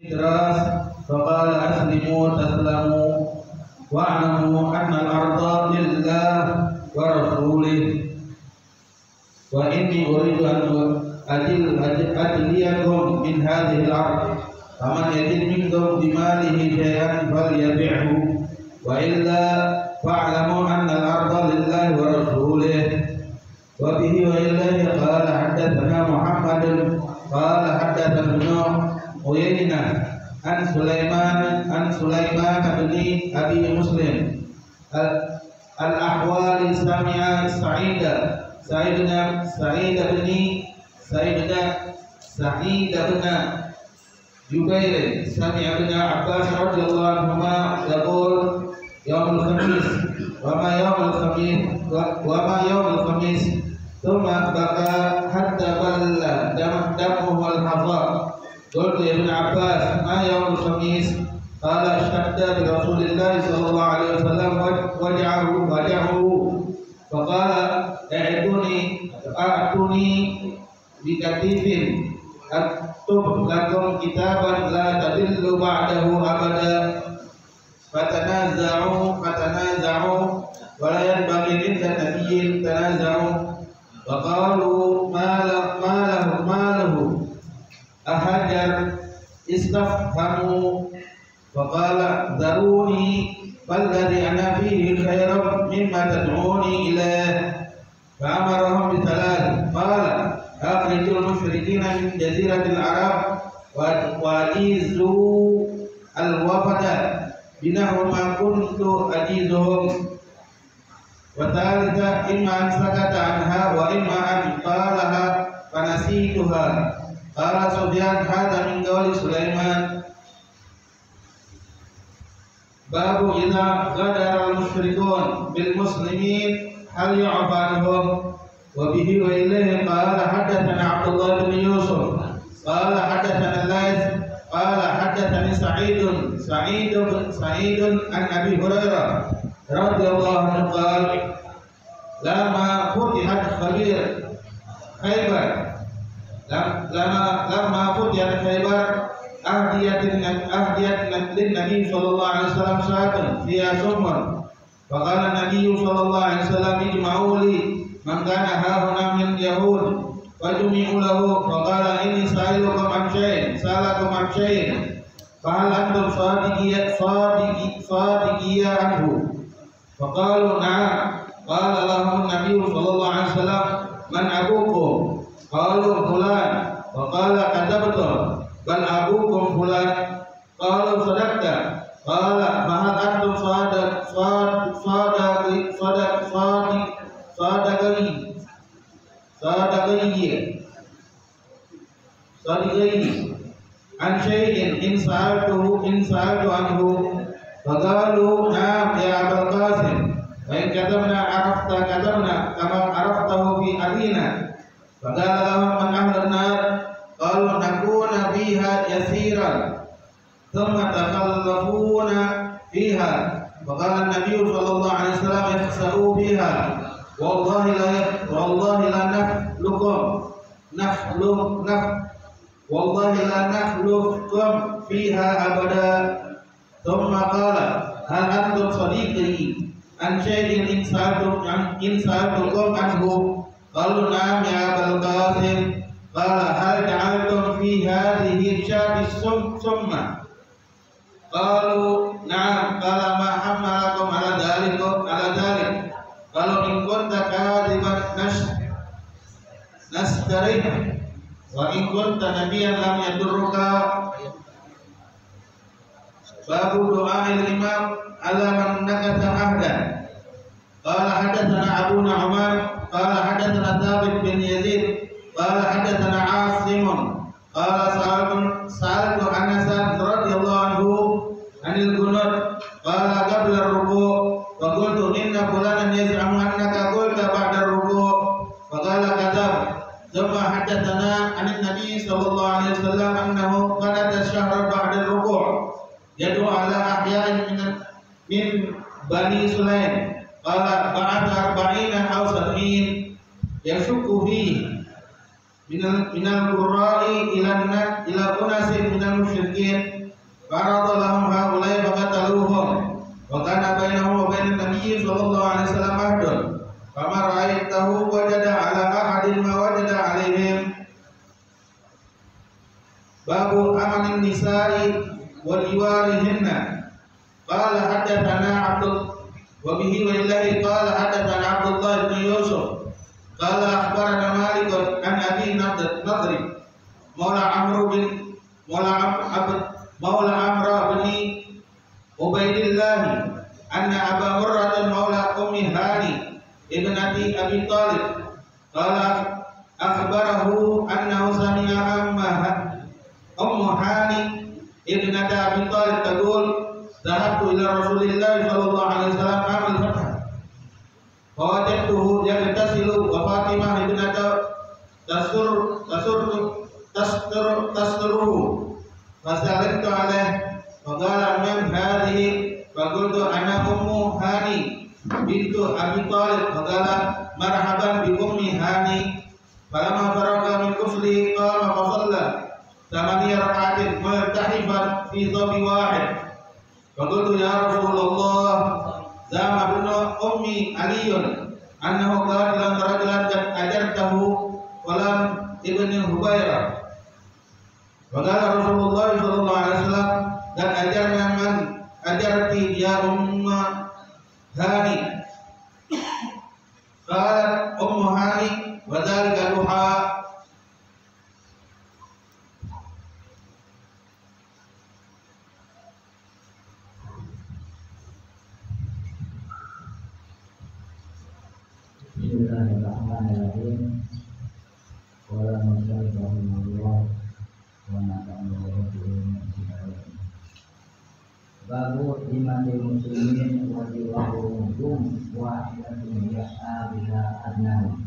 Teras faqala aslimu taslamu wa'lamu anna al-arda lillah wa rasulih wa inni uridu an ajliyakum min hadhihi al-ard faman yajid minkum bimalihi shay'an falyabi'hu wa illa fa'lamu anna al-arda lillah wa rasulih wa bihi wa ilayhi qala haddathana Muhammadun qala haddathana Uyainah an Sulaiman bin Abi Muslim al-Ahwali sami'a Sa'id bin Jubair sami'a bin Abbas radhiyallahu anhuma yaqul yaumul khamis wa ma yaumul khamis thumma baka hatta balla damuhu al-hadar. Qultu ya Ibn Abbas ma yaumul khamis qala ishtadda bi Rasulillah sallallahu alaihi wasallam waj'ahu faqala a'tuni bi katifin aktub lakum kitaban la tadillu ba'dahu abada fatanaza'u wa la yanbaghi lin nabiyyin tanaza'u wa qalu ma lahu ahajar istafhamu wa qala daruni falladhi ana fihi khairan mimma tad'uni ilayh fa amarahum bi thalath qala akhrijul musyrikina min jaziratil arab wa ajizu al-wafada binahu ma kuntu ajizuhum wa thalitha imma an sakata anha wa imma an qalaha fanasituha. Qala Sufyan hadza min qawli Sulaiman babu idza ghadara al-musyrikun bil muslimin hal yu'fa anhum wa bihi wa ilayhi qala haddathana Abdullah bin Yusuf qala haddathana Laits qala haddathani Sa'id an Abi Hurairah radhiyallahu anhu qala lama futihat Khaybar lama futihat Khaybar ahdiyat lin Nabi sallallahu alaihi wasallam sa'atun fiha summan faqala Nabi sallallahu alaihi wasallam ijma'u li man kana hahuna min yahud fajmi'u lahu faqala inni sa'ilukum an syai'in fahal antum sadiqiyya anhu faqalu na'am qala lahum Nabi sallallahu alaihi wasallam man abukum qalu fulan wa qala kadzabtum bal abukum fulan qalu sadaqta qala fa hal antum sadiqi an shay'in in sa'altu anhu faqalu na'am ya Abul Qasim wa in katabna kama araftahu fi abina faqala lahum man ahlun nar qalu nakuna fiha yasiran thumma takhallafuna fiha faqala an-nabiy sallallahu alaihi wasallam ihsa'u fiha wallahi la nakhluqukum fiha abada thumma qala hal antum sadiqi an shay'in in sa'altukum anhu qalu na'am ya Abul Qasim qala hal ja'altum fi hadhihi syati summa qalu na'am qala ma hammalakum ala dhalik qalu in kunta kadiban nastarih wa in kunta nabiyyan lam yadurruka babu doa imam ala man nakatha ahdan qala hadatsana Abu Nu'man qala hadatsana Thabit bin Yazid qala hadatsana Asim qala sa'altu Anas radhiyallahu anhu anil qunut qala qabla ar-ruku' wa qultu inna fulanan yaz'amu annaka qulta ba'da ar-ruku' faqala kadzab thumma hadatsana anin nabi sallallahu alaihi wasallam annahu qanata syahra ba'da ar-ruku' yad'u ala ahya'in min bani Sulaim qala ba'da 40 aw 70 yashukku fihi minal qurra'i ila unasin minal musyrikin farada lahum haulai faqataluhum wa kana bainahum wa bainan nabiyyi sallallahu alaihi wasallam ahdun fama ra'aitahu wajada ala ahadin ma wajada alaihim. Babu amanin nisa'i wa liwarihinna. Qala haddatsana Abdul wa bihi wa illahi qala haddatsana Abdullah bin Yusuf qala akhbarana Malik an Abi Nadr Maula Amr bin Ubaidillah anna Aba Murrah Maula Ummi Hani ibnati Abi Talib qala akhbarahu annahu sami'a Ummu Hani ibnati Abi Talib taqul dhahabtu ila Rasulillah sallallahu alaihi wasallam amal fath fawajadtuhu yaghtasilu wa Fatimah ibnati tasturuhu fasaltu alaihi wa qala man hadhihi fa qultu ana Ummu Hani bintu Abi Talib wa qala marhaban bi Ummi Hani falamma faraga min ghuslihi qama fa shalla ثمانية ركعات ملتحفا في ثوب واحد فقلت يا رسول الله زعم ابن أمي علي أنه قال لن رجلا قد أجرته ولم ابن هبيرة وقال رسول الله صلى الله عليه وسلم قد أجرنا من أجرت يا أم هاني قالت أم هاني وذلك ضحى. Bismillahirrahmanirrahim. Qala musannif rahimahullah wa nafa'ana bihi. Babu imanil muslimin wa diwahum wahidatun yas'a biha adnahu.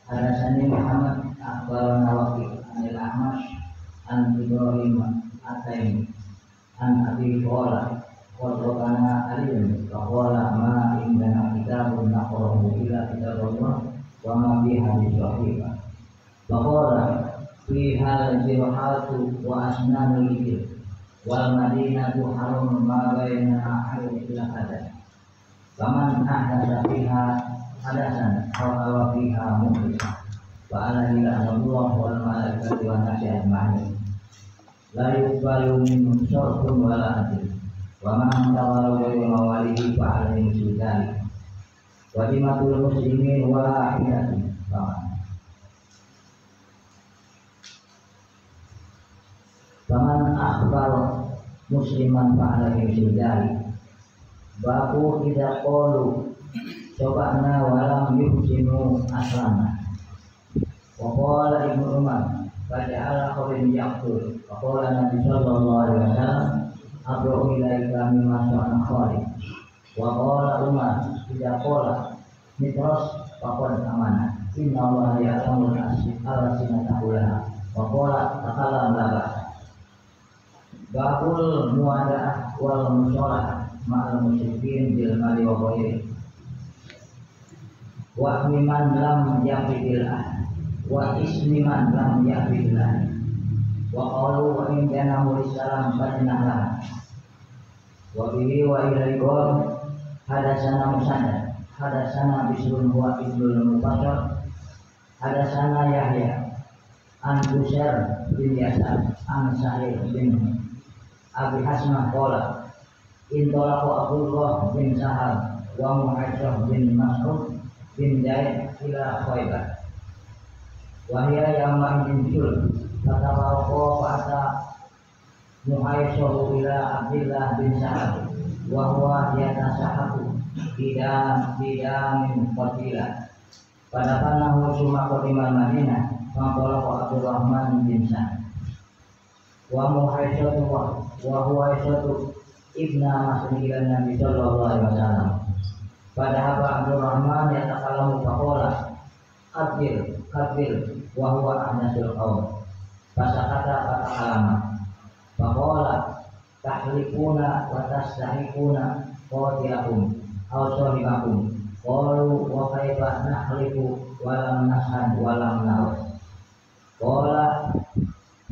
Hadatsani Muhammad akhbarana Waqi' anil Ahmash an Ibrahim Ataim an Abi Qala Qadrokana alim Faqala ma indana kitabun naqrahu ila kitabullah wa ma fi hadis sahihah. Faqala fi hal jirhatu wa asnanul ibil wal madinatu harum ma baina ahli ila hadas. Faman ahdatsa fiha hadasan aw awa fiha muhdisa wa ala illallah wal malaikatu wan nasi ajma'in la yuqbalu min syarhun wala adil. Wa man tawalla wa mawalihi fa alaihi muslimin wa dimatul muslimin wahidatun. Faman akhbar musliman fa alaihi muslimin. Babu idza qalu sobana wa lam yuhsinu aslana. Wa qala Ibnu Umar faja'ala qawlan yaqul wa qala Nabi sallallahu alaihi wasallam Abro ilaika mimma sa'ana khali. Wa qala Umar idza qala mitros faqad amana. Inna Allah ya'lamu al-sinata ulaha. Wa qala takalam laba. Babul muada'ah wal musyawarah ma'al musyrikin bil mali wa ghairi. Wa mimman lam yaqbil wa isliman lam yaqbil. Wa qalu wa in kana murisalam fadnahlah. Wa bihi wa ilaihi hadatsana Musaddad hadatsana Bisrun wa Ibnul Mufassir hadatsana Yahya an Busair bin Yasar an Sa'id bin Abi Hasmah qala in talaqa Abdullah bin Sahal wa Muhammad bin Mas'ud bin Zaid ila Khaybar wa hiya yawma bin Jul fatabaraka fa'ata Muhaisyahu ila Abdillah bin Sa'ad wa huwa yatasahabu bidamin qatila pada panahu summa qadimal Madinah faqala Abdurrahman bin Sa'ad wa Muhaisyahu wa huwa ibna Mas'ud ila Nabi sallallahu alaihi wasallam pada haba Abdurrahman yatakallamu faqala qabil wa huwa ahnasul qaum fasakata fatakalama faqala tahlifuna wa tastahikuna qawtiyakum aw sahibakum qalu wa kaifa nahlifu walam nasan walam naus. Qala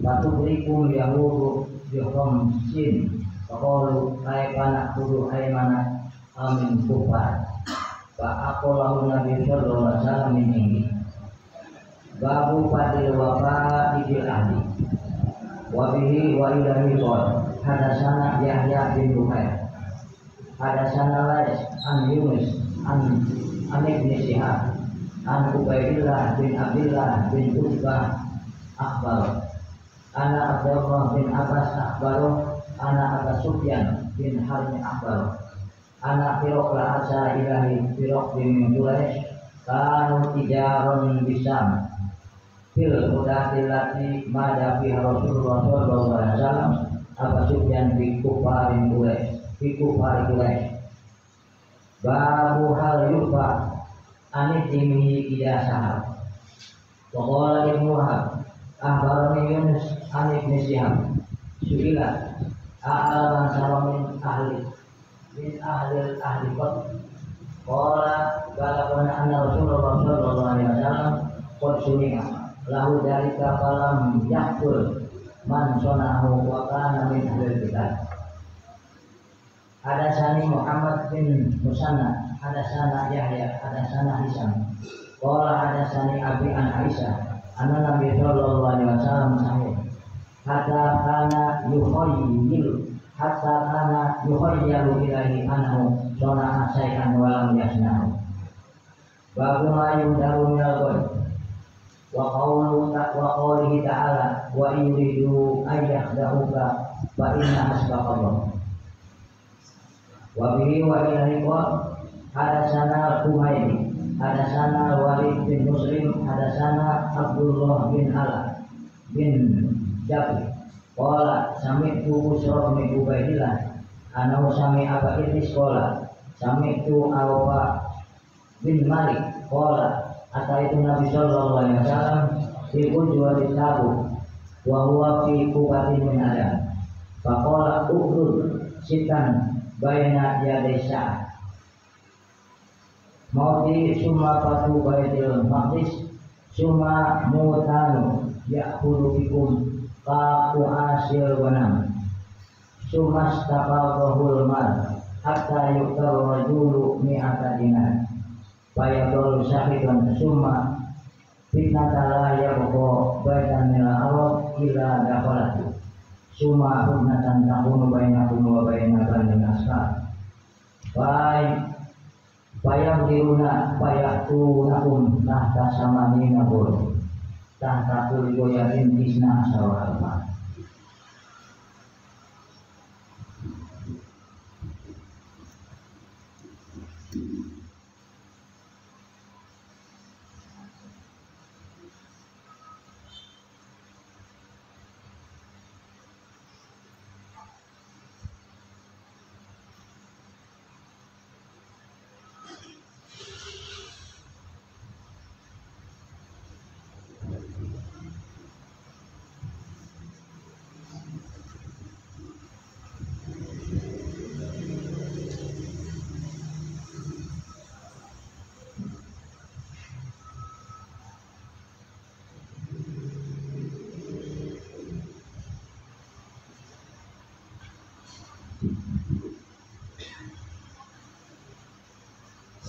batubrikum yahudu bihom sin. Faqalu kaifa na'budu aymana amin kufar. Fa'aqalahu Nabi sallallahu alaihi wasallam min ini. Babu fadil wafa idil ahli. Wa bihi wa ilahi qol. Hadasana Yahya bin Bukhair. Hadasana Lais an Yunus an ibn Shihab an Ubaidillah bin Abdillah bin Utbah akhbar. Ana Abdullah bin Abbas akhbar. Ana Abu Sufyan bin Harb akhbar. Anak Firoklah asa ilahi Firok bin Quraisy kanu tijarun bisam fil mudatilati mada fi Rasulullah sallallahu alaihi wasallam. Abu Sufyan bi kufarin Quraisy. Babu hal yufa anitimi ida sahab. Wa qala Ibnu Wahab akhbarani Yunus an ibn Shihab suila a'laman salamin ahli qad qala balagana anna Rasulullah sallallahu alaihi wasallam qad sumi'a lahu dalika falam yaqul man sonahu wa kana min ahli kitab. Hadasani Muhammad bin Musanna, hadasana Yahya, hadasana Hisam. Qala hadasani Abi an Aisyah anna Nabi sallallahu alaihi wasallam sahih hatta kana yukhayyalu ilahi anhu sona syai'an wa lam yasnahu. Babu ma yudaru minal ghaib wa qawlihi ta'ala wa yuridu ayyakhda'uka fa inna hasbaqallah. Wa bihi wa ilahi qol hadasana Humaydi hadasana Walid bin Muslim hadasana Abdullah bin Ala bin Jabir. Qala sami'tu Busra bin Ubaidillah anahu sami'a Aba Idris qala sami'tu Awfa bin Malik qala ataitu Nabi sallallahu alaihi wasallam fi ujwati tabu wa huwa fi qubatin min adam. Faqala ukhud sitan baina yaday sa'ah mauti summa fatu baitil maqdis summa mutanu ya'khulu bikum Qaku asil wanam sumas tafadhul mal hatta yuktar rajulu mi'ata dinar fayadul syahidan summa fitnatala yabqa baitan minal arab ila dakhalatu summa hudnatan takunu bainakum wa baina banin asfar fayamdiruna fayatunakum tahta samanina bur tahta kulgoyatin isna asawal ma.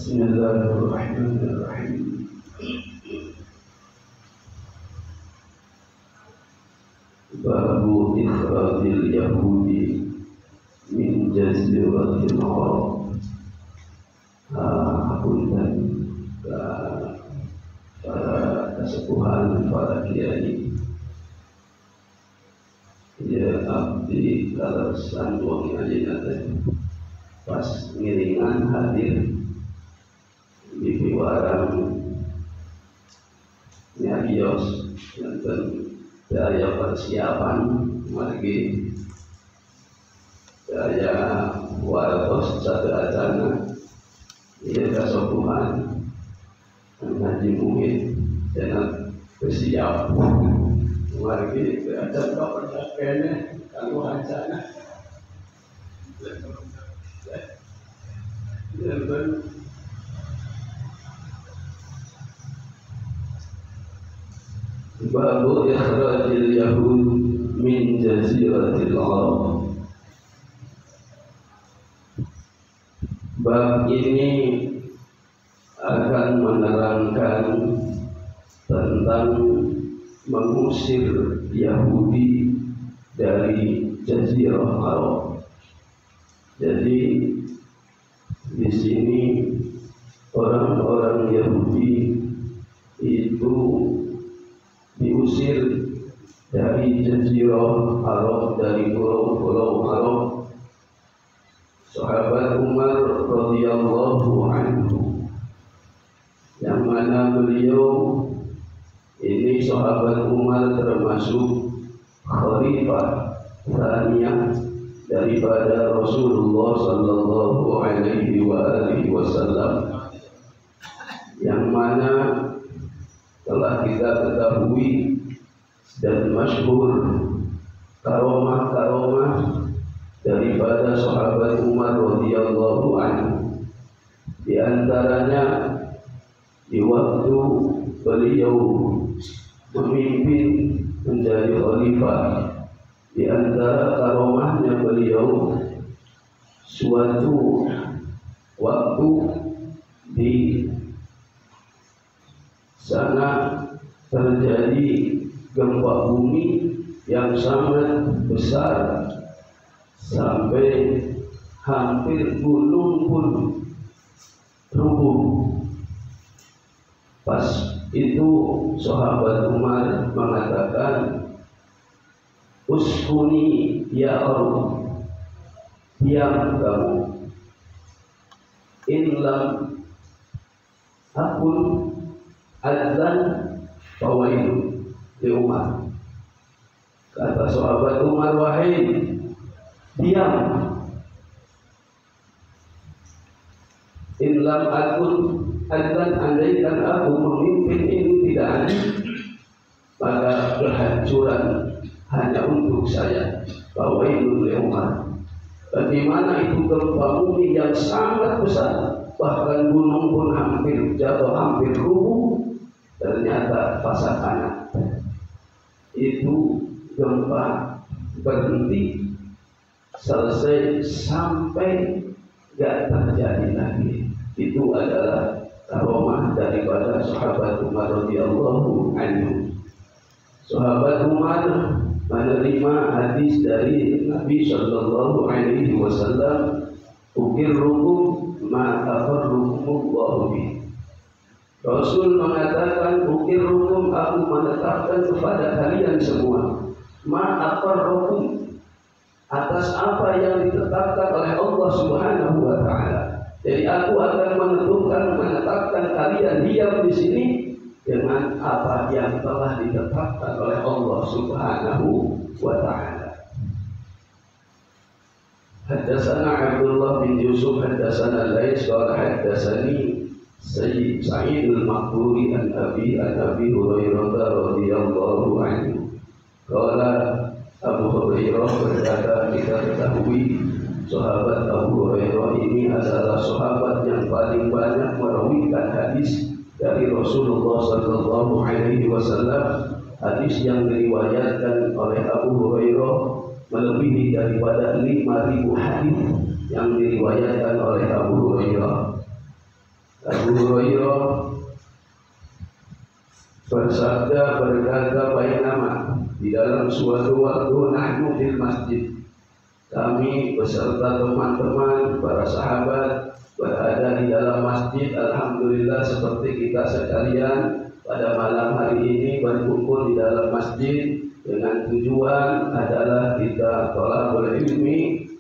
Bismillahirrahmanirrahim. Babu ikhrajil Yahudi min jaziratil Arab. Hapunten para kesepuhan, para kiai, ya abdi kalasan wong alinate pas ngiringan hadir di warang nyarios dan daya persiapan lagi daya waros satu acana ia kesopuhan Haji Muhid dan bersiap lagi ada kapan kene kalau acana Babu ikhrajil Yahud min jaziratil Arab. Bab ini akan menerangkan tentang mengusir Yahudi dari Jazirah Arab. Jadi di sini orang-orang Yahudi itu diusir dari Jazirah Arab, dari pulau-pulau Arab. Sahabat Umar radhiyallahu anhu, yang mana beliau ini sahabat Umar termasuk khalifah tsaniyah daripada Rasulullah sallallahu alaihi wasallam, yang mana telah kita ketahui dan masyhur karomah-karomah daripada sahabat Umar radhiyallahu anhu. Di antaranya di waktu beliau memimpin menjadi khalifah, di antara karomahnya beliau, suatu waktu di sana terjadi gempa bumi yang sangat besar sampai hampir gunung pun rubuh. Pas itu sahabat Umar mengatakan, uskuni ya Allah, diam kamu. In lam akun adzan fawailu li Umar. Kata sahabat Umar, wahai diam. In lam akun adzan, andaikan aku memimpin ini tidak adil, maka kehancuran hanya untuk saya. Fawailul li Umar. Bagaimana itu gempa bumi yang sangat besar, bahkan gunung pun hampir jatuh, hampir rubuh, ternyata fasa kanan itu gempa berhenti, selesai sampai gak terjadi lagi. Itu adalah karomah daripada sahabat Umar radhiyallahu anhu. Sahabat Umar menerima hadis dari Nabi sallallahu alaihi wasallam, ukirrukum ma afarrukumullahu bi. Rasul mengatakan, ukirrukum, aku menetapkan kepada kalian semua, ma afarrukum, atas apa yang ditetapkan oleh Allah Subhanahu wa taala. Jadi aku akan menetapkan kalian diam di sini dengan apa yang telah ditetapkan oleh Allah Subhanahu wa taala. Haddatsana Abdullah bin Yusuf haddatsana Lais qala haddatsani Sayyid Sa'id al-Maqburi an Abi Hurairah radhiyallahu anhu. Qala Abu Hurairah berkata, kita ketahui sahabat Abu Hurairah ini adalah sahabat yang paling banyak merawikan hadis dari Rasulullah sallallahu alaihi wasallam. Hadis yang diriwayatkan oleh Abu Hurairah melebihi daripada 5.000 hadis yang diriwayatkan oleh Abu Hurairah. Abu Hurairah bersabda, berkata, bainama, di dalam suatu waktu, nahnu fil masjid, kami beserta teman-teman para sahabat berada di dalam masjid. Alhamdulillah, seperti kita sekalian pada malam hari ini berkumpul di dalam masjid dengan tujuan adalah kita thalabul ilmi.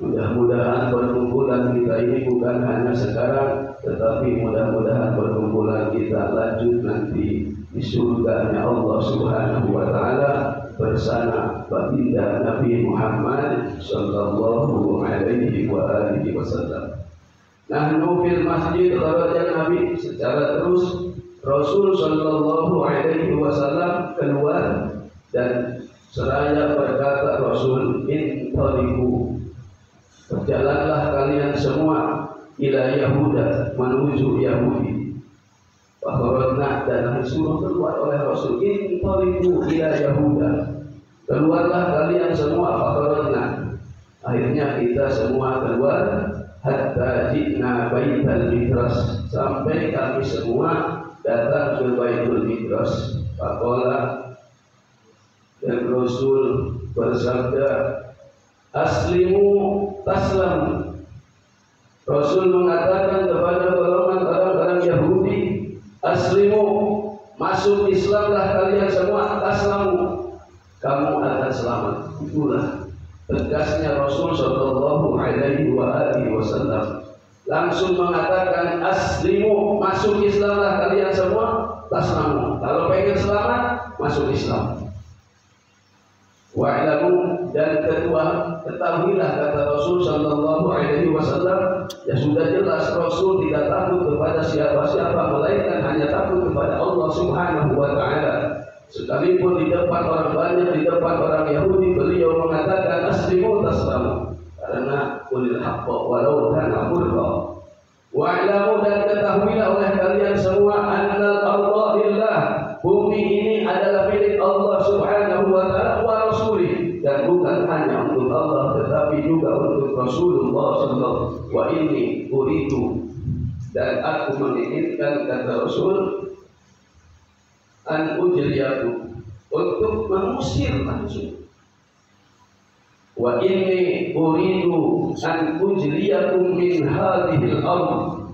Mudah-mudahan perkumpulan kita ini bukan hanya sekarang, tetapi mudah-mudahan perkumpulan kita lanjut nanti di surganya Allah Subhanahu wa taala bersama baginda Nabi Muhammad sallallahu alaihi wasallam. Nahnu fil masjid, kharaja Nabi, secara terus Rasul sallallahu alaihi wasallam keluar, dan seraya berkata Rasul, intaliqu, berjalanlah kalian semua ila Yahuda, menuju Yahudi. Fakhrajna dan disuruh keluar oleh Rasul, intaliqu ila Yahuda, keluarlah kalian semua. Fakhrajna, akhirnya kita semua keluar. Hatta ji'na baital Midras, sampai kami semua datang ke Baitul Midras. Faqala, dan Rasul bersabda, aslimu taslam. Rasul mengatakan kepada golongan orang-orang Yahudi, aslimu, masuk Islamlah kalian semua, taslamu, kamu akan selamat. Itulah tegasnya Rasul sallallahu alaihi wasallam. Langsung mengatakan, aslimu, masuk Islamlah kalian semua, taslamu. Kalau pengen selamat, masuk Islam. Wa'lamu, dan ketahuilah, kata Rasul sallallahu alaihi wasallam, ya sudah jelas Rasul tidak takut kepada siapa-siapa, melainkan hanya takut kepada Allah Subhanahu wa taala. Sekalipun di depan orang banyak, di depan orang Yahudi, beliau mengatakan aslimu taslamu, karena qulil haqqa walau kana murra. Wa'lamu, dan ketahuilah oleh kalian semua, annal arda lillah, bumi ini adalah milik Allah Subhanahu wa taala wa rasulih, dan bukan hanya untuk Allah tetapi juga untuk Rasulullah sallallahu. Wa inni uridu, dan aku menginginkan, kata Rasul, an ujriyaku, untuk mengusir langsung. Wa inni uridu an ujriyakum min hadhil ardh,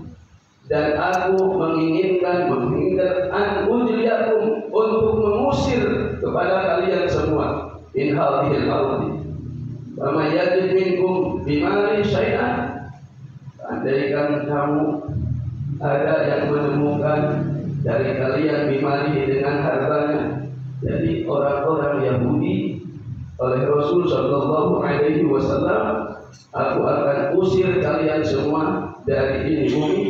dan aku menginginkan an ujriyakum, untuk mengusir kepada kalian semua, min hadhil ardh. Wa may yajid minkum bimali syai'an, andaikan kamu ada yang menemukan dari kalian bimali, dengan hartanya. Jadi orang-orang Yahudi oleh Rasul sallallahu alaihi wasallam, aku akan usir kalian semua dari ini bumi.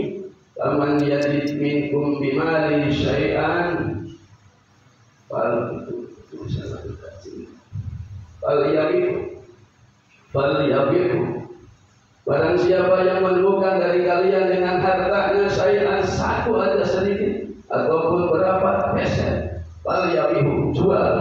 Faman yajid minkum bimali syai'an, falyabihu, barang siapa yang menemukan dari kalian dengan hartanya syai'an, satu aja sedikit ataupun berapa peser, falyabihu, jual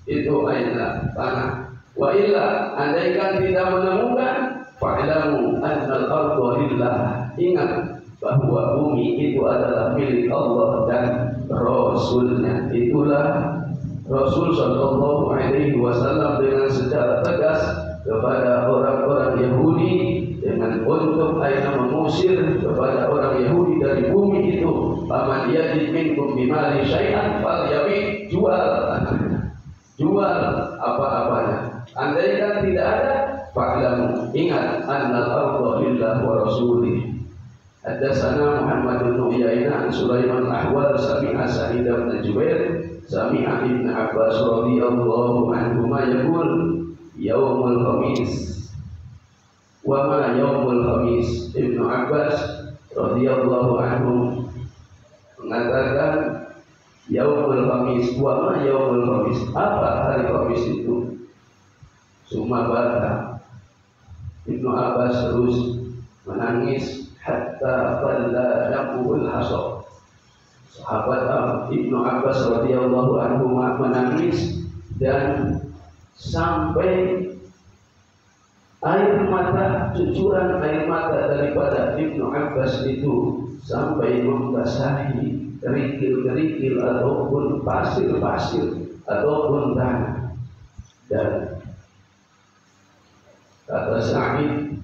itu aina tanah. Wa illa, andaikan tidak menemukan, fa'lamu annal arda lillah, ingat bahwa bumi itu adalah milik Allah dan Rasulnya. Itulah Rasul sallallahu alaihi wasallam dengan secara tegas kepada orang-orang Yahudi, dengan untuk aina mengusir kepada orang Yahudi dari bumi itu. Faman yajid minkum bimali syai'an falyabi, jual apa-apanya. Andaikan tidak ada, fa'lamu, ingat, annal arda lillah wa rasulih. Hadatsana Muhammad bin Uyainah an Sulaiman al-Ahwal sami'a Sa'id bin Jubair sami'a Ibn Abbas radhiyallahu anhuma yaqul yaumul khamis. Wa ma yaumul khamis? Ibnu Abbas radhiyallahu anhu mengatakan yaumul khamis. Wa ma yaumul khamis? Apa hari Khamis itu? Summa bata, Ibnu Abbas terus menangis hatta falla naqul hasab. Sahabat Ibnu Abbas radhiyallahu anhu menangis dan sampai air mata, cucuran air mata daripada Ibnu Abbas itu sampai membasahi kerikil-kerikil ataupun pasir-pasir ataupun tanah. Dan kata Sa'id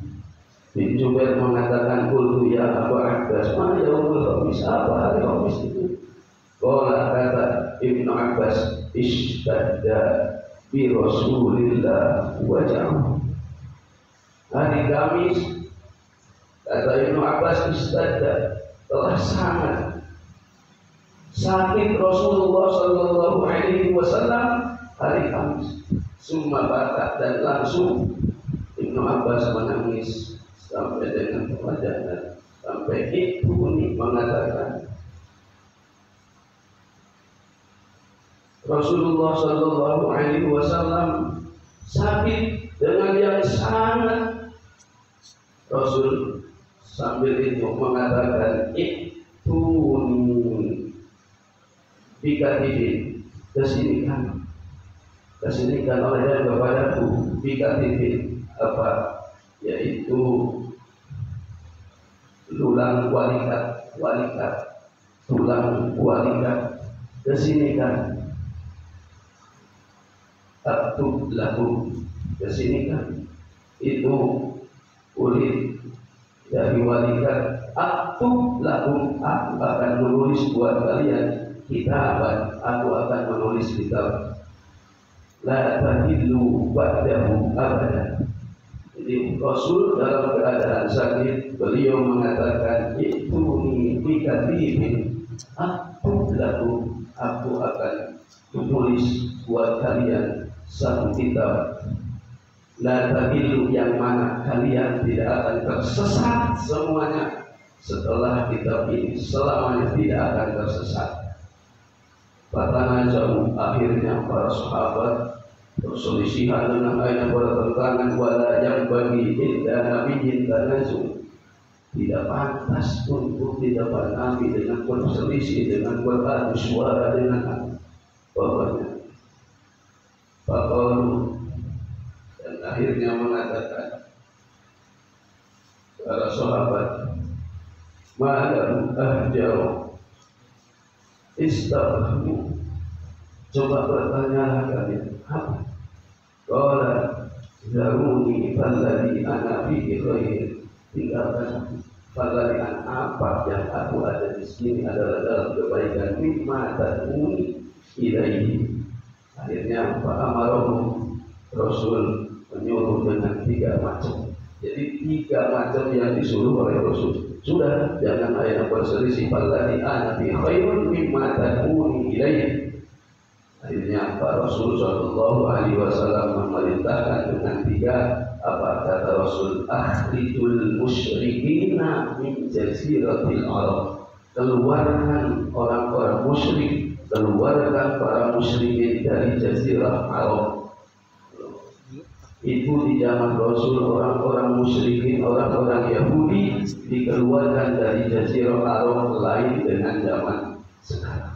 bin Jubair mengatakan, qultu ya Abu Abbas, ma yaumul khamis? Apa hari Khamis itu? Qala, kata Ibnu Abbas, ishtadda bi Rasulillah waja'u. Hari Kamis, kata Ibnu Abbas, ishtadda, telah sangat sakit Rasulullah sallallahu alaihi wasallam hari Kamis. Summa bata, dan langsung Ibnu Abbas menangis sampai dengan kewajaran, sampai itu mengatakan Rasulullah sallallahu alaihi wasallam sakit dengan yang sangat. Rasul sambil itu mengatakan, ituni, bikatifin, kesinikan oleh kepadaku bikatifin, apa, yaitu tulang walikat, tulang walikat, kesinikan aktub lakum, kesinikan itu kulit dari walikat, aktub lakum, aku akan menulis buat kalian kitaban, aku akan menulis kitab, la tahillu ba'dahu abadan. Jadi Rasul dalam keadaan sakit, beliau mengatakan, ituni bikatibin aktub lakum, aku akan menulis buat kalian satu kitab, la tahillu, yang mana kalian tidak akan tersesat semuanya setelah kitab ini, selamanya tidak akan tersesat. Patana jauh, akhirnya para sahabat perselisihan dengan ayat bertentangan, wala yang bagi indah nabiyyin tanazu, tidak pantas untuk di depan Nabi dengan berselisih, dengan beradu suara, dengan bapaknya. Faqalu, dan akhirnya mengatakan para sahabat, ma'lam ahjau istafhamu, coba bertanyalah kalian apa? Qala zaruni falladhi ana fihi khair, tinggalkan falladhi an, apa yang aku ada di sini adalah dalam kebaikan, mimma tad'uni ilaihi. Akhirnya Pak Amarohum, Rasul menyuruh dengan 3 macam. Jadi 3 macam yang disuruh oleh Rasul. Sudah, jangan ayat berselisih, falladhi ana fi khairun mimma tad'uni ilaihi. Akhirnya Pak Rasul sallallahu alaihi wasallam memerintahkan dengan 3, apa kata Rasul, akhrijul musyrikina min jaziratil Arab, keluarkan orang-orang musyrik, keluarkan para musyrikin dari jazirah Arab. Itu di zaman Rasul, orang-orang musyrikin, orang-orang Yahudi dikeluarkan dari jazirah Arab, lain dengan zaman sekarang.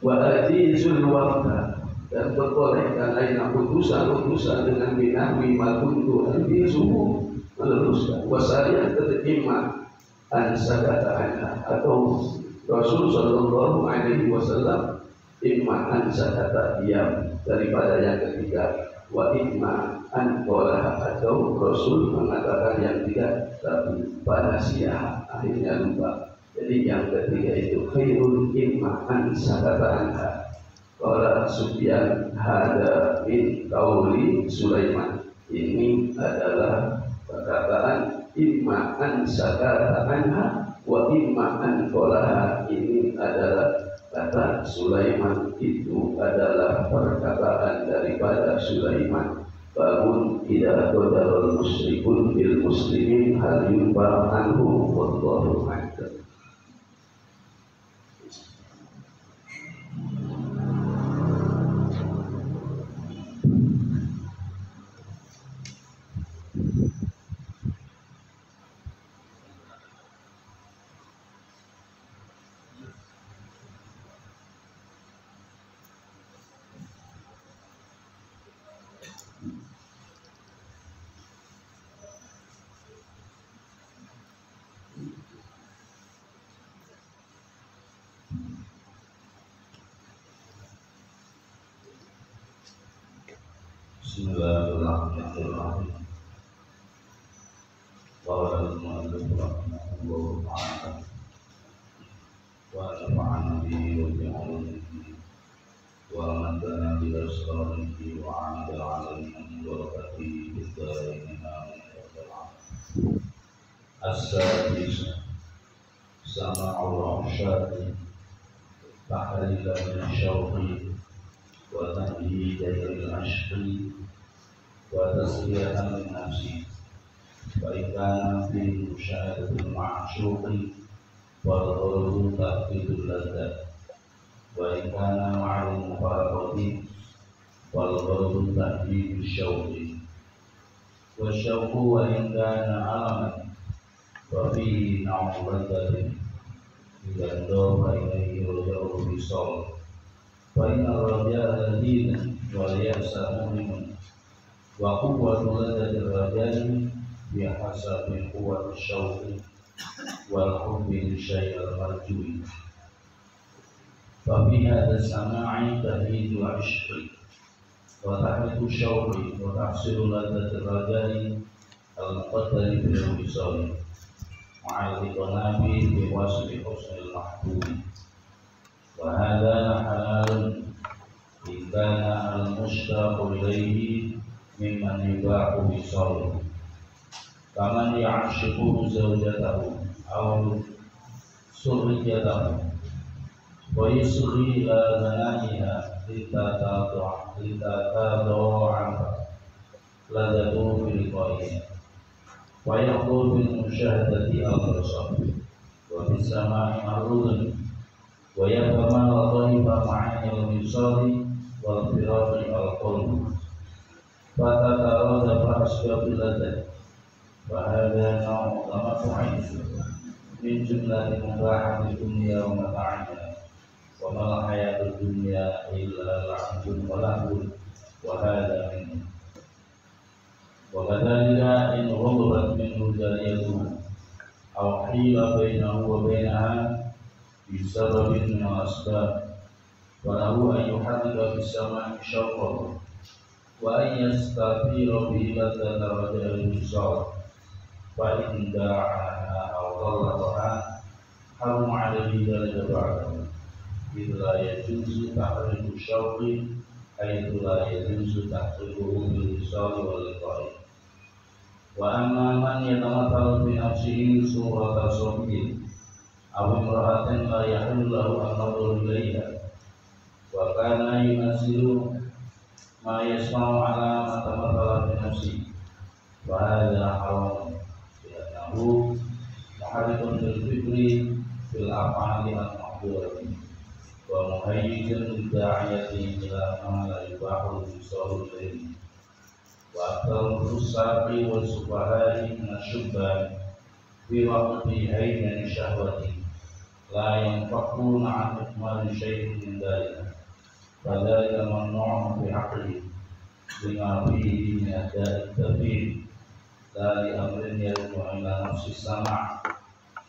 Wa ajizul wafda, dan berbolehkan lainnya putusan-putusan dengan binahwi makuntu anjisuhu, meneruskan wasariat keterima ansakata, atau Rasul sallallahu alaihi wasallam imma ansakata, diam daripada yang ketiga, wa imma an qala, atau Rasul mengatakan yang tiga tapi panasiah, akhirnya lupa. Jadi yang ketiga itu khairun imma an sakata anha. Qala Sufyan hada min qauli Sulaiman, ini adalah perkataan imma an sakata anha wa imma an qalaha, ini adalah kata Sulaiman, itu adalah perkataan daripada Sulaiman. Babun idza qadarul musyrikun bil muslimin hal yunbar anhu wallahu a'lam. Bismillahirrahmanirrahim. Qala al-mu'allif rahimahullahu ta'ala wa nafa'ana bihi wa bi'ulumihi wa amadana bi asrarihi wa 'amala 'alaihi min barakatihi fid dharain amin ya rabbal alamin. As-sadis sama'u rahsyati tahlila min syauqi wa tahdi jayril ashqi wa tasbihatan min nafsi wa ikana fi musyahadatul ma'syuqi wal ghurdu ta'fidul laddat wa ikana ma'al mufaraqati wal ghurdu ta'fidul syauqi wa syauqu wa in kana alaman wa fihi na'u laddatin إذا انضاف إليه رجاء الوصال فإن الرجاء دين واليأس مؤمن وقوة لذة الرجاء بحسب قوة الشوق والحب للشيء المرجو ففي هذا السماع تهيج العشق وتحرك الشوق وتحصل لذة الرجاء المقدر في الوصال مع الاقتناع بوصف حسن المحبوب وهذا حلال إن كان المشتاق إليه ممن يباح وصاله كمن يعشق زوجته أو سريته ويصغي إلى بنائها لتتضاعف لذته في لقائها ويقول بالمشاهدة البصر وفي السماع معروض ويفهم لطيف معاني الوصال والفراق القلب فتترادف أسباب اللذة وهذا نوع تمتع من جملة مباحة الدنيا ومتاعها وما الحياة الدنيا إلا لعب ولهو وهذا منه وكذلك إن غضبت منه جاريته أو حيل بينه وبينها بسبب من الأسباب وله أن يحرك في السماء شوقه وأن يستثير به لذة رجاء الوصال فإن داعاها أو طلقها حرم عليه ذلك بعده إذ لا يجوز تحريك الشوق حيث لا يجوز تحقيقه بالوصال واللقاء وأما من يتمثل بنفسه صورة صبي أو امرأة لا يحل له النظر إليها وكان يمثل ما يسمع على ما تمثل بنفسه وهذا حرام لأنه محرك للفكر في الأفعال المحظورة ومهيج للداعية إلى ما لا يباح الوصول إليه وأكثر الفساق والسفهاء من الشبان في وقت هيمن الشهوة لا ينفقون عن إكمال شيء من ذلك فذلك ممنوع في عقله لما فيه من أداء التفيد لا لأمر يرجع إلى نفس السمع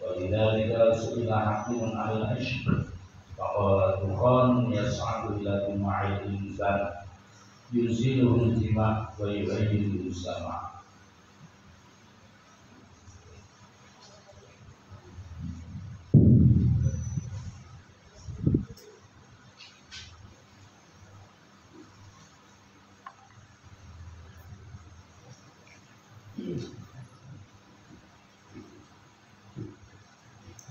ولذلك سئل حكيم عن العشق فقال دخان يصعد إلى دماع الإنسان يزيله الدماء ويبين السمع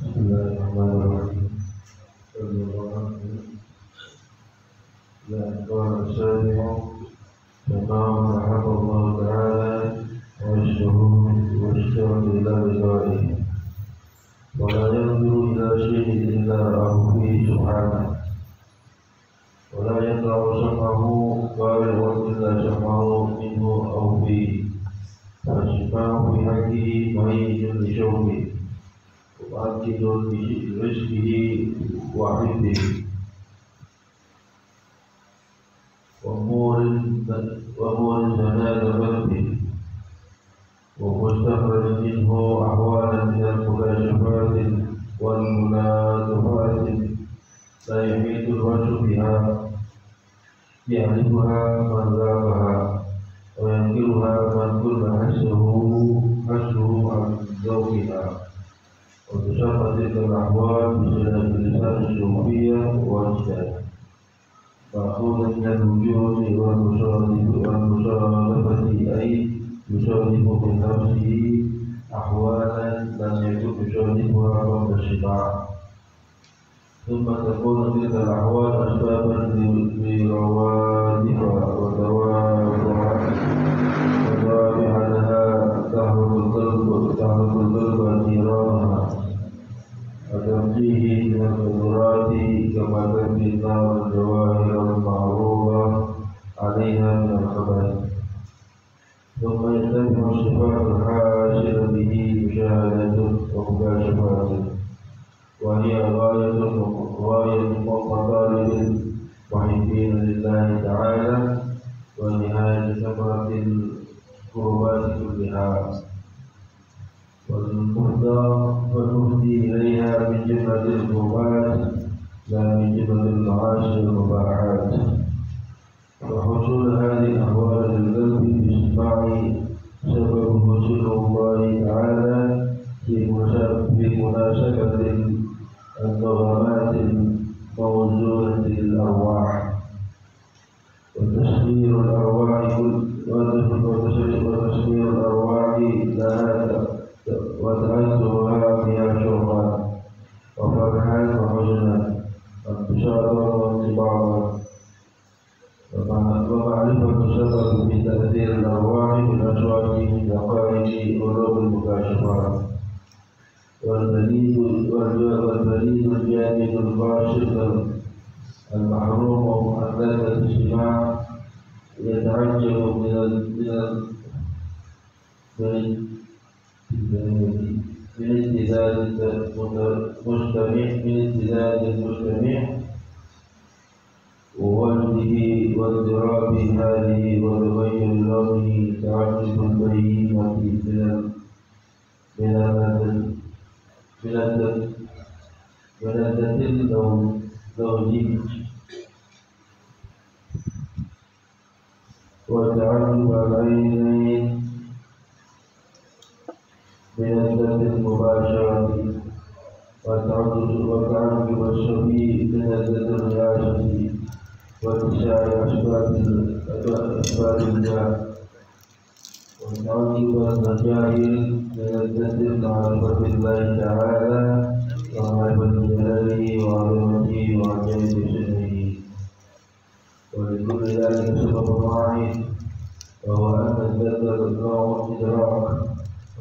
Bismillahirrahmanirrahim. Dan qala sari'u kama rahama Allah ta'ala wa yashhadu ila ridaihi wa la yanzuru ila shay'in illa ra'ahu fihi subhanahu wa la yaqra'u sam'ahu qari'un illa sam'ahu minhu aw fihi fa shifa'u fi haqqihi mayyitun li syawmihi وأكد برزقه وحبه وأمور زمان قلبه ومستخرج منه أحوالا من المكاشفات والملاطفات لا يحيط الوجه بها يعرفها من ذاقها وينكرها من كل حسه عن ذوقها وتشرح تلك الأحوال بخلاف لسان الصوفية والإسلام مأخوذا من الوجود والمصادفة أي يصادف من نفسه أحوالا لم يكن يصادفها قبل الشفاعة ثم تكون تلك الأحوال أسبابا لروادفها وتوابع لها تهرب القلب نيرانها وتنجيه من القدرات كما تنجي النار الجواهر المعروضة عليها من الخبائث ثم يتبع الصفات الحاشرة به مشاهدة ومكاشفات وهي العبادة ونهاية ثمرة القربات كلها، والمفضي إليها من جملة القربات لا من جملة المعاش والمباحات. وحصول هذه الأحوال للقلب باجتماع سببه ذكر الله تعالى في مناسبة النغمات الموزونة للأرواح وتسخير الأرواح لها وتعزها فيها شوقا وفرحا وحزنا وانتشارا وانطباعا ومعرفة سبب في تأثير الأرواح بالأصوات من دقائق قلوب المكاشفات والبليد الجامد الفاسق المحروم عن لذة الاستماع يتعجب من امتداد المستمع ووجده واضطراب حاله وتغير لونه تعجب البهيمة بلدة اللوجي وتعجب العينين بلدة المباشرة وتعجب الشبيه بلدة الرياشة واتساع أسباب الجاه وتعجب الرجائل بلدة معرفة الله تعالى ومعرفة جلاله وعظمته وعجائب سنه. ولكل ذلك سبب واحد وهو أن الذكر نوع إدراك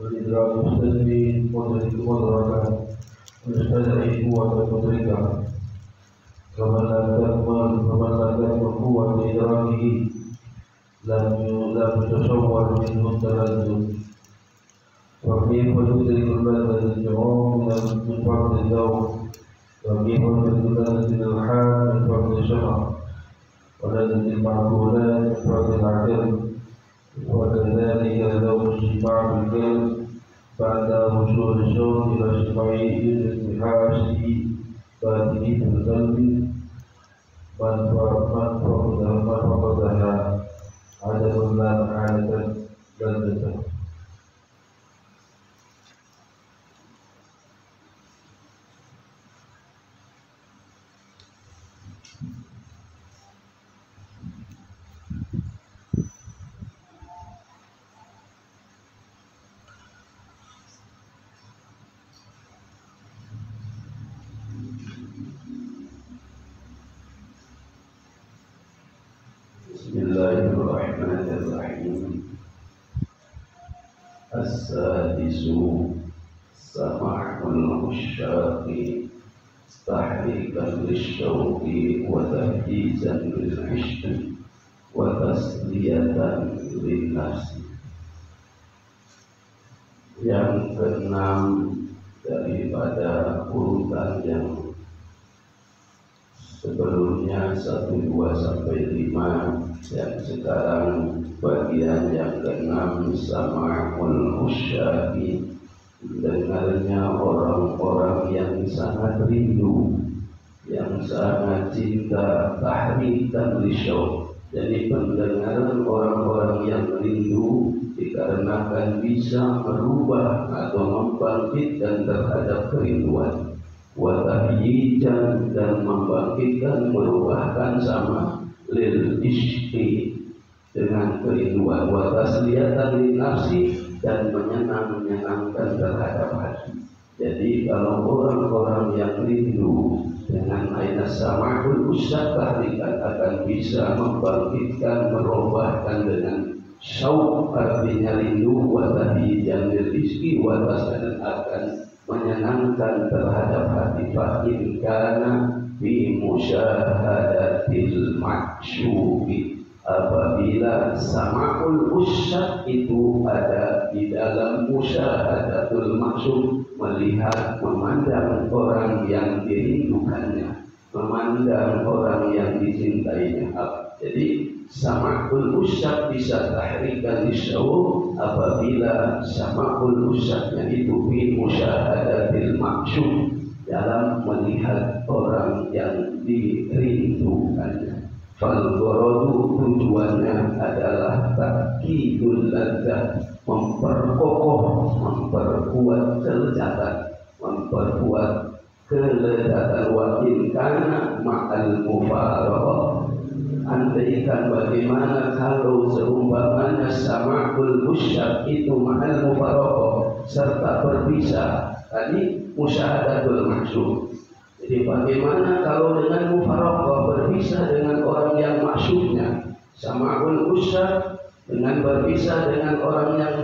والإدراك يستدعي مدركا ويستدعي قوة مدركة فمن لا تكمل قوة إدراكه لم يتصور منه التلذذ. وكيف يدرك اللذة الجموع من فرط الذوق وكيف يدرك لذة الحال من فرط الشرع ولذة المعقولات من فرط العقل وكذلك ذوق اجتماع بالقلب بعد وصول الشوق إلى اجتماعه بحاسه باطنه في القلب من فقدها عدم لا محالة لذته. Bismillahirrahmanirrahim. As-sadisu sama'ul musyaqi tahrikan lisyauqi wa tahjizan lil-ishqi wa tasliyatan lin-nafsi. Yang keenam daripada urutan yang sebelumnya 1, 2 sampai 5, dan sekarang bagian yang keenam sama'ul usyaqi, dengarnya orang-orang yang sangat rindu, yang sangat cinta, tahrikan lisyauq. Jadi pendengaran orang-orang yang rindu dikarenakan bisa merubah atau membangkitkan terhadap kerinduan, wa tahyijan dan membangkitkan, merubahkan sama lil ishqi dengan kerinduan, wa tasliyatan lin nafsi dan menyenangkan terhadap hati. Jadi kalau orang-orang yang rindu dengan aina sama'ul usyaq tahrikan akan bisa membangkitkan, merubahkan dengan syauq, artinya rindu, wa tahyijan lil ishqi wa tasliyatan akan menyenangkan terhadap hati. Fa in kana fi musyahadatil makshubi, apabila sama'ul usyaq itu ada di dalam musyahadatul maksub, melihat, memandang orang yang dirindukannya, memandang orang yang dicintainya. Jadi sama'ul usyaq bisa tahrikan lisyauq apabila sama'ul usyaqnya itu fi musyahadatil maksud, dalam melihat orang yang dirindukannya. Fal ghoradu, tujuannya adalah ta'kidul ladzah, memperkokoh, memperkuat kelezatan, memperkuat kelezatan. Wa in kana ma'al mufaraqah, andaikan bagaimana kalau seumpamanya sama'ul usyaq itu ma'al mufaraqah, serta berpisah. Tadi musyahadatul maksud. Jadi bagaimana kalau dengan mufaraqah, berpisah dengan orang yang maksudnya, sama'ul usyaq dengan berpisah dengan orang yang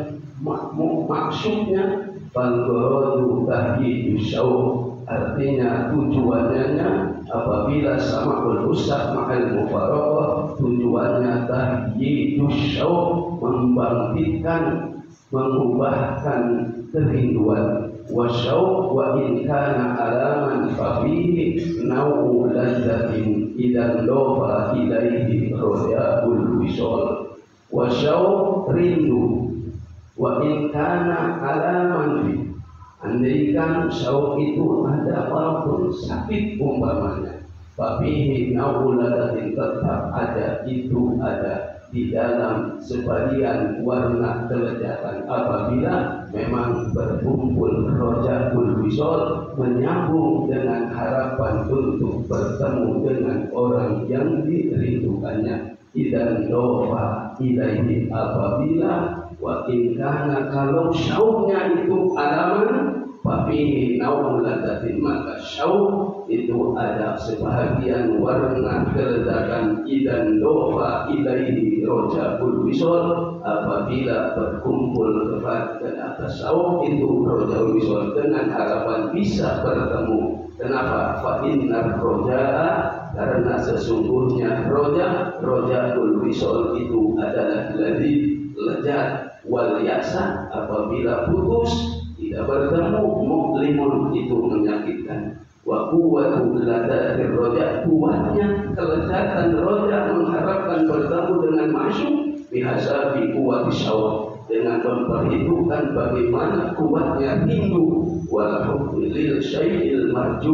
maksudnya. Fal ghoradu tahyidus syauq, artinya tujuannya apabila sama'ul usyaq ma'al mufaraqah, tujuannya tahyidus syauq, membangkitkan, mengubahkan kerinduan. Wa syauq wa in kana alaman fa fihi nau'u ladzatin idan dofa ilaihi rojaul wisol. Wa syauq, rindu, wa in kana alaman fi, andaikan syauq itu ada walaupun sakit umpamanya, fa fihi nau'u ladzatin, tetap ada, itu ada di dalam sebagian warna kelezatan apabila memang berkumpul rojaul wisol, menyambung dengan harapan untuk bertemu dengan orang yang dirindukannya. Idan dofa ilaihi, apabila wa in kana, kalau syauqnya itu alaman, fafihi nau'u ladzatin, maka syauq itu ada sebahagian warna kelezatan. Idan dofa ilaihi rojaul wisol, apabila berkumpul ke atas syauq itu rojaul wisol dengan harapan bisa bertemu. Kenapa? Fa innar roja'a, karena sesungguhnya rojaul wisol itu adalah lezat, wal yasa, apabila putus tidak bertemu, mu'limun, itu menyakitkan. Wa quwwatul ladzatir roja, kuatnya kelezatan roja mengharapkan bertemu dengan maksud, bihasabi quwwati syauq, dengan memperhitungkan bagaimana kuatnya rindu. Wal hubbu lil syai'il marju,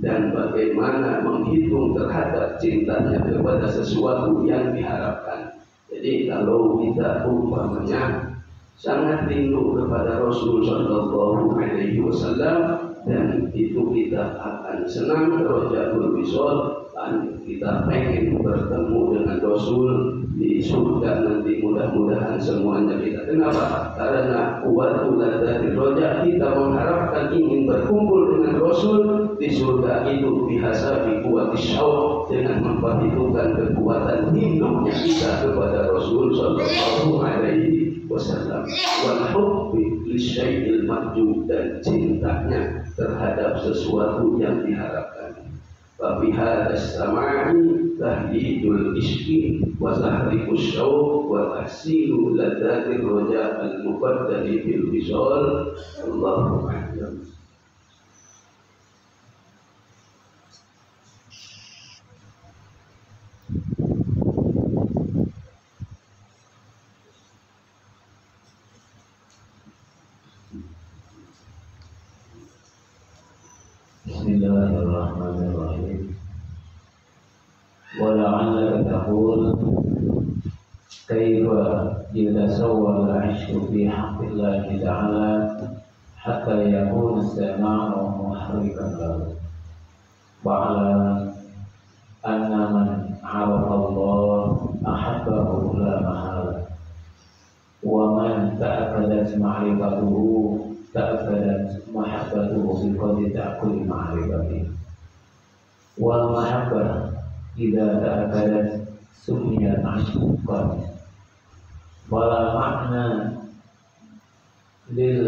dan bagaimana menghitung terhadap cintanya kepada sesuatu yang diharapkan. Jadi kalau kita umpamanya sangat rindu kepada Rasul sallallahu alaihi wasallam, dan itu kita akan senang rojaul wisol, dan kita pengen bertemu dengan Rasul di surga nanti, mudah-mudahan semuanya kita. Kenapa? Karena kuwatul ladzati roja, kita mengharapkan ingin berkumpul dengan Rasul di surga itu bihasabi kuwati syauq, dengan memperhitungkan kekuatan hidupnya kita kepada Rasul sallallahu alaihi wasallam. Wal hubbi lisyai'il marju, dan cintanya terhadap sesuatu yang diharapkan. Fa fi hadas sama'i tahdidul ishqi wa tahrikus syauq wa tahsilu ladzatir roja al mubaddali bil wisol. Allahu a'lam. Bismillahirrahmanirrahim. Wala'allaka taqul kaifa yatasawwal al-'ishqu fi haqqillahi ta'ala hatta yakuna as-sama'u muharrikan lahu. Wa'ala anna man 'arafa Allah ahabbahu la mahala, wa man ta'akkadat ma'rifatuhu ta'akkadat mahabbatuhu bi qadri ta'akkuli ma'rifatihi. Wal mahabbah idza ta'akkadat sumiyat 'ashqan, wala ma'na lil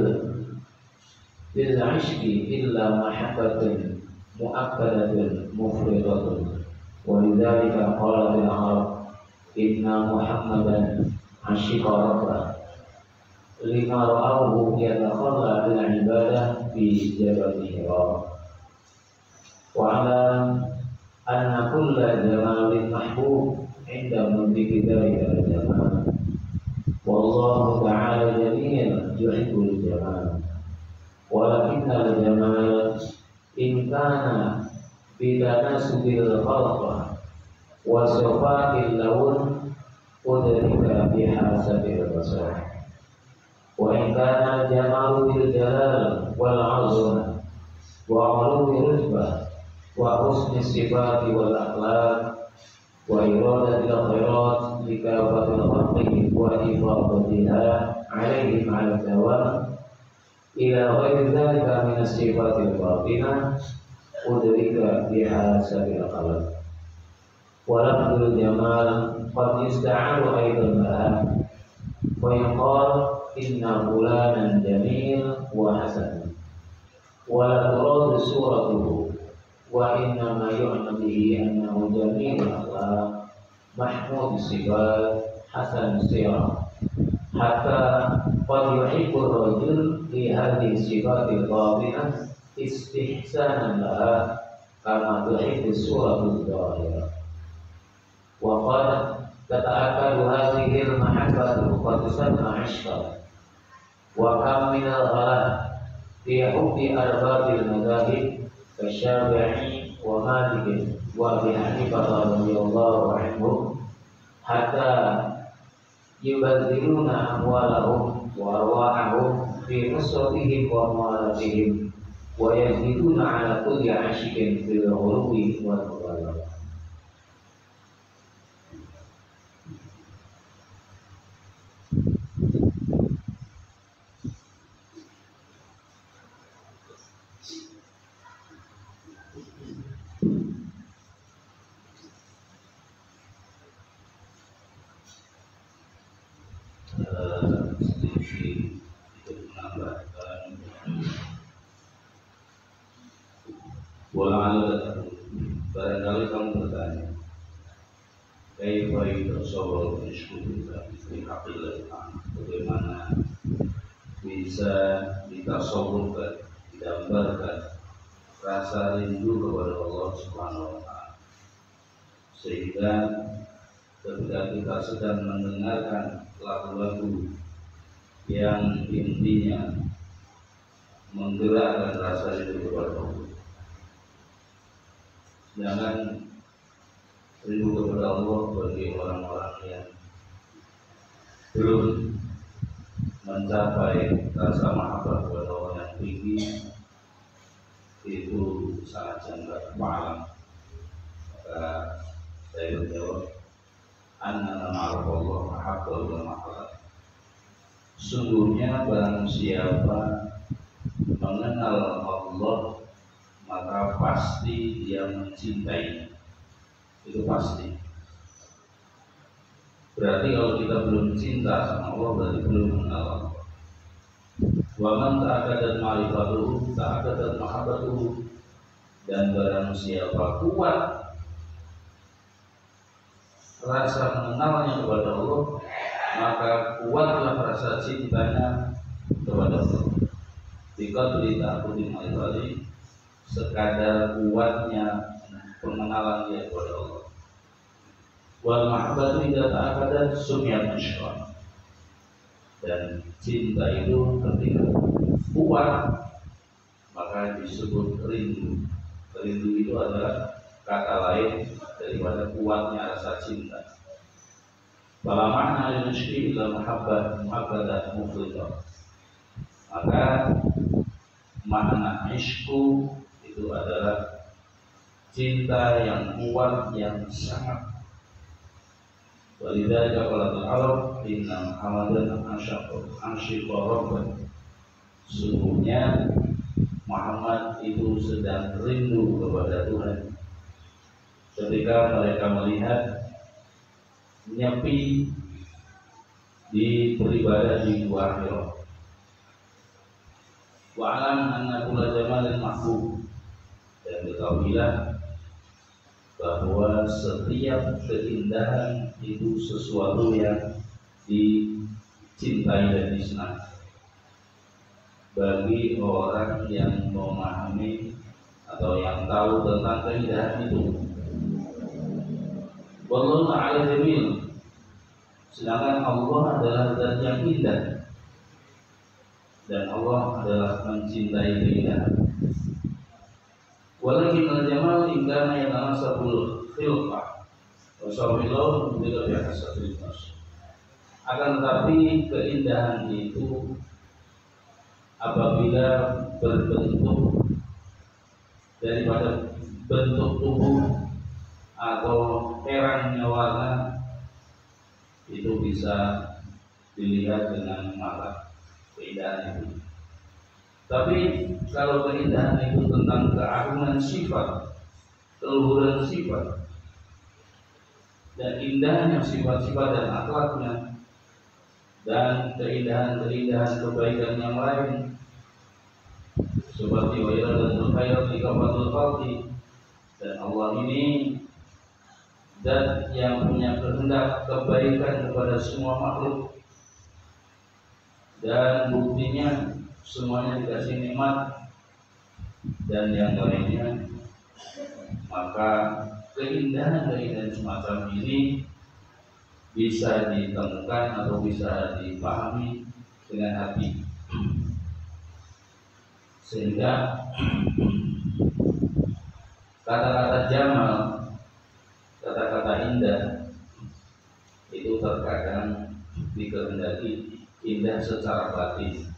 'ishqi illa mahabbatun mu'akkadatun mufridatun. Wa lidzalika qala bil 'arab inna Muhammadan 'ashiqa rabbah lima ra'awhu yatakhalla bil ibadah fi jabal Hira. Wa 'ala anna kulla jamalin mahbub عند منطق ذلك الجمال والله تعالى جميل يحب الجمال ولكن الجمال إن كان بتناسب الخلق وصفات اللون أدرك بحسب البصر وإن كان الجمال بالجلال والعظمة وعلو الرتبة وحسن الصفات والأخلاق وإرادة الخيرات لكافة الخلق وإفاضتها عليهم على الدوام إلى غير ذلك من الصفات الباطنة أدرك بحسب القلب ولفظ الجمال قد يستعار أيضا لها ويقال إن فلانا جميل وحسن ولا تراد صورته وإنما يعنى به أنه جميل الأخلاق محمود الصفات حسن السيرة حتى قد يحب الرجل لهذه الصفات الباطنة استحسانا لها كما تحب الصورة الظاهرة وقد تتأكد هذه المحبة قد تسمى عشقا وكم من الغلاء في حب أرباب المذاهب كالشافعي ومالك وأبي حنيفة رضي الله عنهم حتى يبذلون أموالهم وأرواحهم في نصرتهم وموالاتهم ويزيدون على كل عاشق في الغلو والمبالغة. Barangkali kamu bertanya, kaifa yutasawwaru ishqu billah fi haqqillah, bagaimana bisa ditasawwurkan, digambarkan rasa rindu kepada Allah Subhanahu wa taala, sehingga ketika kita sedang mendengarkan lagu-lagu yang intinya menggerakkan rasa rindu kepada Allah. Jangan rindu kepada Allah bagi orang-orang yang belum mencapai rasa mahabbah kepada Allah yang tinggi, itu sangat janggal malam. Maka saya berjawab, annana ma'arifallah mahabbah wa mahabbah. Sungguhnya barang siapa mengenal Allah maka pasti dia mencintai, itu pasti. Berarti kalau kita belum cinta sama Allah berarti belum mengenal Allah. Wa man ta'akkadat ma'rifatuhu ta'akkadat mahabbatuhu, dan barang siapa kuat rasa mengenalnya kepada Allah maka kuatlah rasa cintanya kepada Allah. Jika berita aku dimulai sekadar kuatnya pengenalan dia kepada Allah. Wal mahabbatu idza ta'akkada sumiyat ishqa. Dan cinta itu ketika kuat maka disebut rindu. Rindu itu adalah kata lain daripada kuatnya rasa cinta. Fala ma'na lil ishqi illa mahabbah muhabbadah muflidah. Maka makna ishku itu adalah cinta yang kuat, yang sangat. Walidzalika qala al-arab inna Muhammadan anshiqa rabban. Sungguhnya Muhammad itu sedang rindu kepada Tuhan. Ketika mereka melihat nyepi di beribadah di Gua Hira. Wa alam anna kulla jamalin mahbub, dan ketahuilah bahwa setiap keindahan itu sesuatu yang dicintai dan disenangi bagi orang yang memahami atau yang tahu tentang keindahan itu. Wallahu ta'ala jamil. Sedangkan Allah adalah zat yang indah, dan Allah adalah mencintai keindahan. Walakin al-jamal in kana yatanasabul khilqah wa sabilun bila bihasabil nas. Akan tetapi keindahan itu apabila berbentuk daripada bentuk tubuh atau terangnya warna, itu bisa dilihat dengan mata keindahan itu. Tapi kalau keindahan itu tentang keagungan sifat, keluhuran sifat, dan indahnya sifat-sifat dan akhlaknya, dan keindahan-keindahan kebaikan yang lain, seperti wa iradatul khair li kafatul khalqi, dan Allah ini zat yang punya kehendak kebaikan kepada semua makhluk, dan buktinya semuanya dikasih nikmat dan yang lainnya, maka keindahan-keindahan semacam ini bisa ditemukan atau bisa dipahami dengan hati, sehingga kata-kata jamal, kata-kata indah itu terkadang dikehendaki indah secara batin.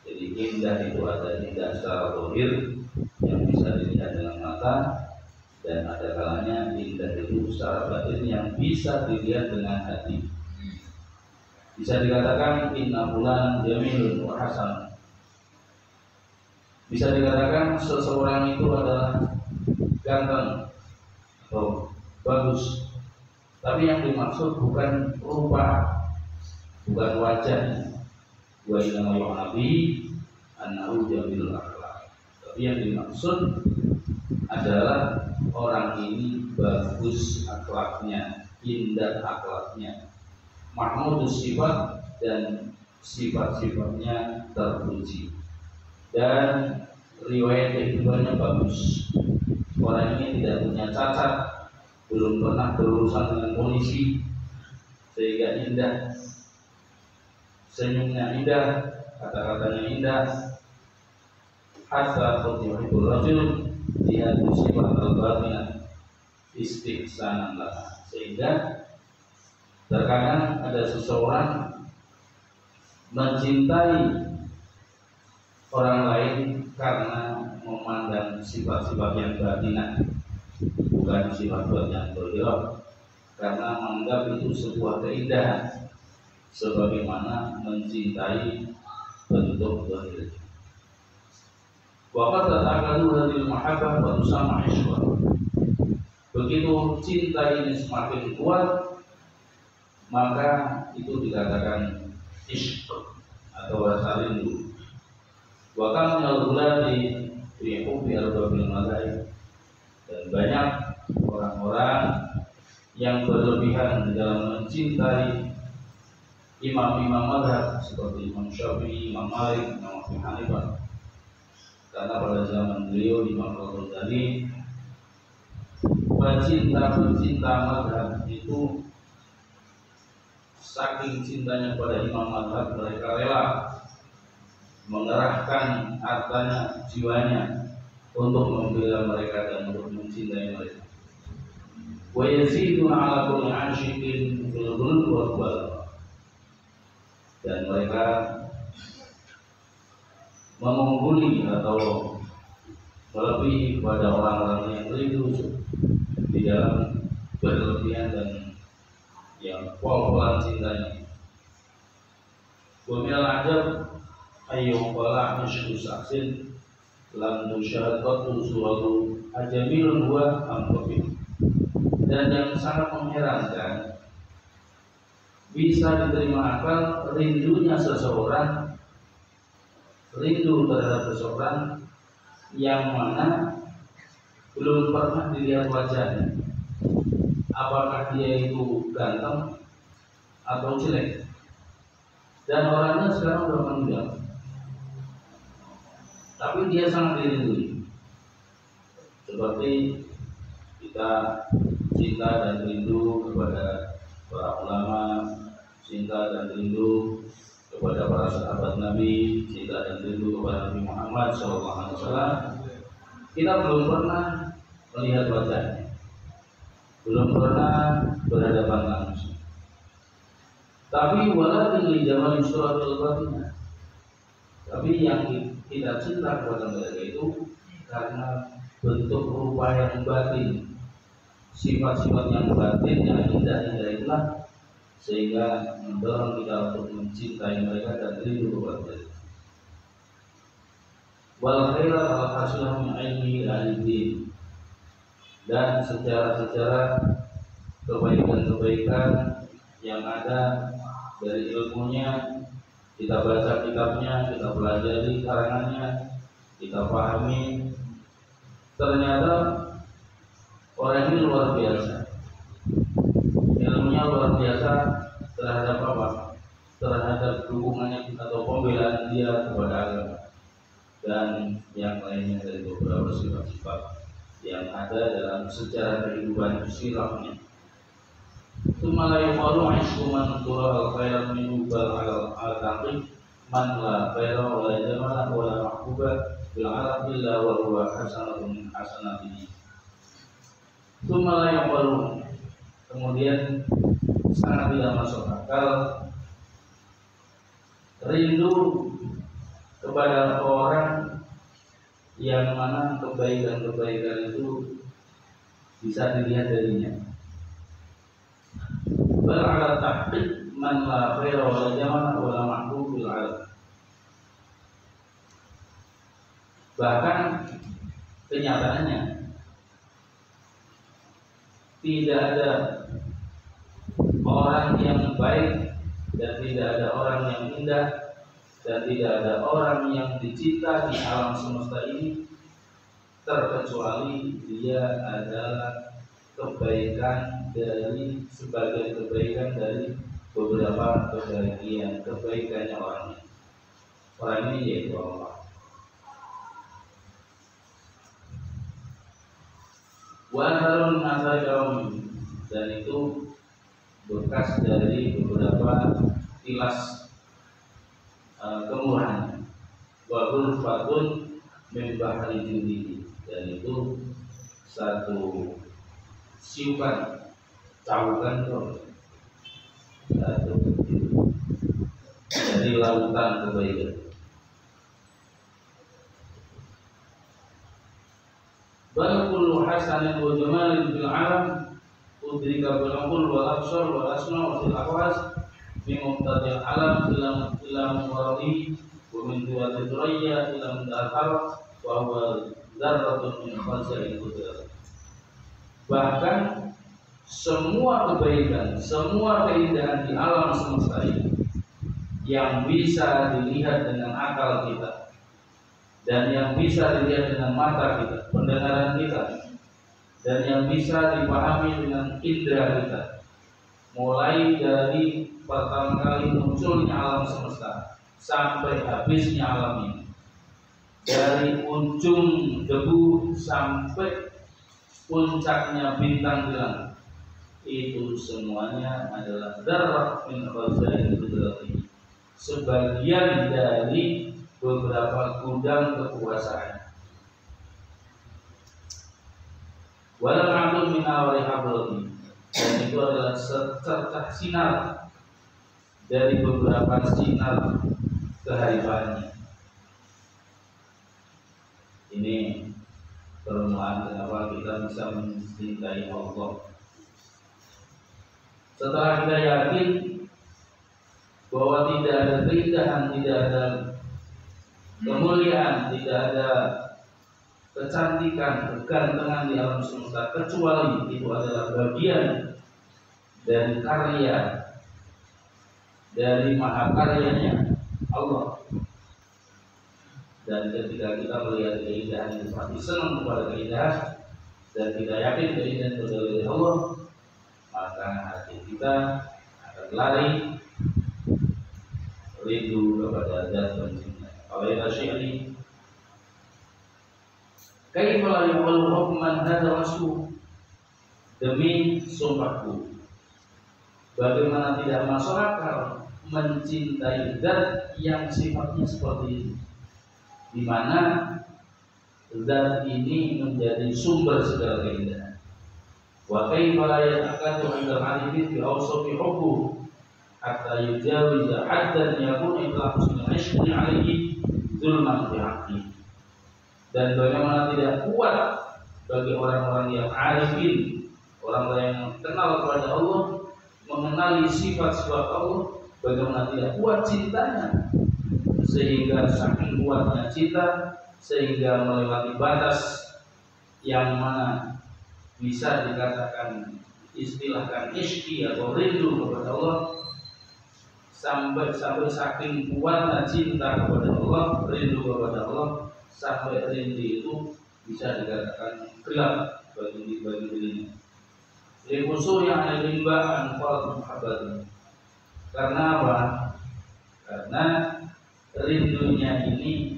Jadi indah itu ada indah secara zahir yang bisa dilihat dengan mata, dan ada kalanya indah itu secara batin yang bisa dilihat dengan hati. Bisa dikatakan inna fulan jamilun wa hasan. Bisa dikatakan seseorang itu adalah ganteng atau bagus. Tapi yang dimaksud bukan rupa, bukan wajah. Wa inna yu'nabi annahu jamilul akhlaq. Tapi yang dimaksud adalah orang ini bagus akhlaknya, indah akhlaknya, mahmudus sifat, dan sifat-sifatnya terpuji, dan riwayat kehidupannya bagus. Orang ini tidak punya cacat, belum pernah berurusan dengan polisi, sehingga indah, senyumnya indah, kata-katanya indah. Hatta qutihul rajul dia sifat al-batinah istiqsanan lah, sehingga terkadang ada seseorang mencintai orang lain karena memandang sifat-sifat yang batinah, bukan sifat-sifat yang zahir, karena menganggap itu sebuah keindahan, sebagaimana mencintai bentuk zahir. Waqad tatakalu hadil mahabbah wa tusamma ishqa. Begitu cinta ini semakin kuat, maka itu dikatakan ishq atau rasa rindu. Wa kam minal ghulati fi hubbi arbabil madhahib, dan banyak orang-orang yang berlebihan dalam mencintai imam-imam madhab seperti Imam Syafi'i, Imam Malik, Imam Abu Hanifah. Karena pada zaman beliau Imam Al-Ghazali, pencinta madhab itu saking cintanya pada imam madhab, mereka rela mengerahkan hartanya, jiwanya untuk membela mereka dan untuk mencintai mereka. Wa yaziduna ala kulli 'ashiqin fil ghulul wal balagh. Dan mereka mengungguli atau melebihi kepada orang-orang yang rindu di dalam berlebihan dan yang pol-polan cintanya. Wa minal ajab ayyuh qala mishku saksin lam nusyahadatu suratu ajamilun huwa amqabi. Dan yang sangat mengherankan, bisa diterima akal rindunya seseorang, rindu terhadap seseorang yang mana belum pernah dilihat wajahnya, apakah dia itu ganteng atau jelek, dan orangnya sekarang sudah meninggal, tapi dia sangat dirindui. Seperti kita cinta dan rindu kepada para ulama, cinta dan rindu kepada para sahabat Nabi, cinta dan rindu kepada Nabi Muhammad SAW, kita belum pernah melihat wajahnya, belum pernah berhadapan langsung. Tapi walakin li jamal suratul batinah. Tapi yang kita cinta kepada mereka itu karena bentuk rupa yang batin, sifat-sifat yang batin yang indah-indah itulah sehingga mendorong kita untuk mencintai mereka dan rindu kepada mereka. Wal khairat al hasilah min ilmi al-din, dan sejarah-sejarah kebaikan-kebaikan yang ada dari ilmunya, kita baca kitabnya, kita pelajari karangannya, kita pahami, ternyata orang ini luar biasa, ilmunya luar biasa terhadap apa? Terhadap dukungannya kita atau pembelaan dia kepada agama dan yang lainnya dari beberapa sifat-sifat yang ada dalam sejarah kehidupan sirahnya. Tsumma la yuqalu 'ishu man qura al-khairat min bal al-taqi man la khaira wa la jamala wa la mahbuba bil 'arab illa wa huwa hasanatun min hasanatihi. Tsumma la yuqalu, kemudian sangat tidak masuk akal rindu kepada orang yang mana kebaikan-kebaikan itu bisa dilihat darinya. Bal 'ala tahqiq man la khaira wa la jamala wa la mahbub bil 'alam. Bahkan kenyataannya tidak ada orang yang baik dan tidak ada orang yang indah dan tidak ada orang yang dicinta di alam semesta ini terkecuali dia adalah kebaikan dari sebagai kebaikan dari beberapa kebaikannya orang ini. Orang ini yaitu Allah. Wa harun nasai kaum, dan itu bekas dari beberapa tilas kemurahan. Wa ghurfatun min bahri judi, dan itu satu siupan cawukan satu dari lautan kebaikan. Bal kullu hasanin wa jamalin fil alam udrika bil aql wal absar wal asma wa fil aqwas min muqtadil alam ila muradi wa min duwati duraya ila mudahar wa huwa dzarratun min khazain qudrat. Bahkan semua kebaikan, semua keindahan di alam semesta ini yang bisa dilihat dengan akal kita dan yang bisa dilihat dengan mata kita, pendengaran kita, dan yang bisa dipahami dengan indera kita, mulai dari pertama kali munculnya alam semesta sampai habisnya alam ini, dari ujung debu sampai puncaknya bintang bilang, itu semuanya adalah dzarrah min khazain qudratihi, sebagian dari beberapa gudang kekuasaan. Walam abdul min awali hablati, dan itu adalah secercah sinar dari beberapa sinar keharifannya. Ini permulaan kenapa kita bisa mencintai Allah. Setelah kita yakin bahwa tidak ada keindahan, tidak ada kemuliaan, tidak ada kecantikan, kegantengan di alam semesta kecuali itu adalah bagian dari karya dari mahakaryanya Allah. Dan ketika kita melihat keindahan itu pasti senang kepada keindahan dan kita yakin keindahan itu dari Allah, maka hati kita akan lari rindu kepada zat pencipta. Oleh syi'ri, kaifa la yuqalu hukman hadza rasul, demi sumpahku. Bagaimana tidak masuk akal mencintai zat yang sifatnya seperti ini, di mana zat ini menjadi sumber segala keindahan. Wa kaifa la yataqaddu 'inda al-'arifin fi awsafi hubbu hatta yujawiza haddan yakuna itlaqus min 'ishqi 'alaihi zulman fi haqqi. Dan bagaimana tidak kuat bagi orang-orang yang arifin, orang-orang yang kenal kepada Allah, mengenali sifat-sifat Allah, bagaimana tidak kuat cintanya, sehingga saking kuatnya cinta sehingga melewati batas yang mana bisa dikatakan istilahkan ishqi atau rindu kepada Allah, sampai saking kuatnya cinta kepada Allah, rindu kepada Allah, sampai rindu itu bisa dikatakan gelap bagi dirinya. Limusuh yang ada limbaan fal muhabbat. Karena apa? Karena rindunya ini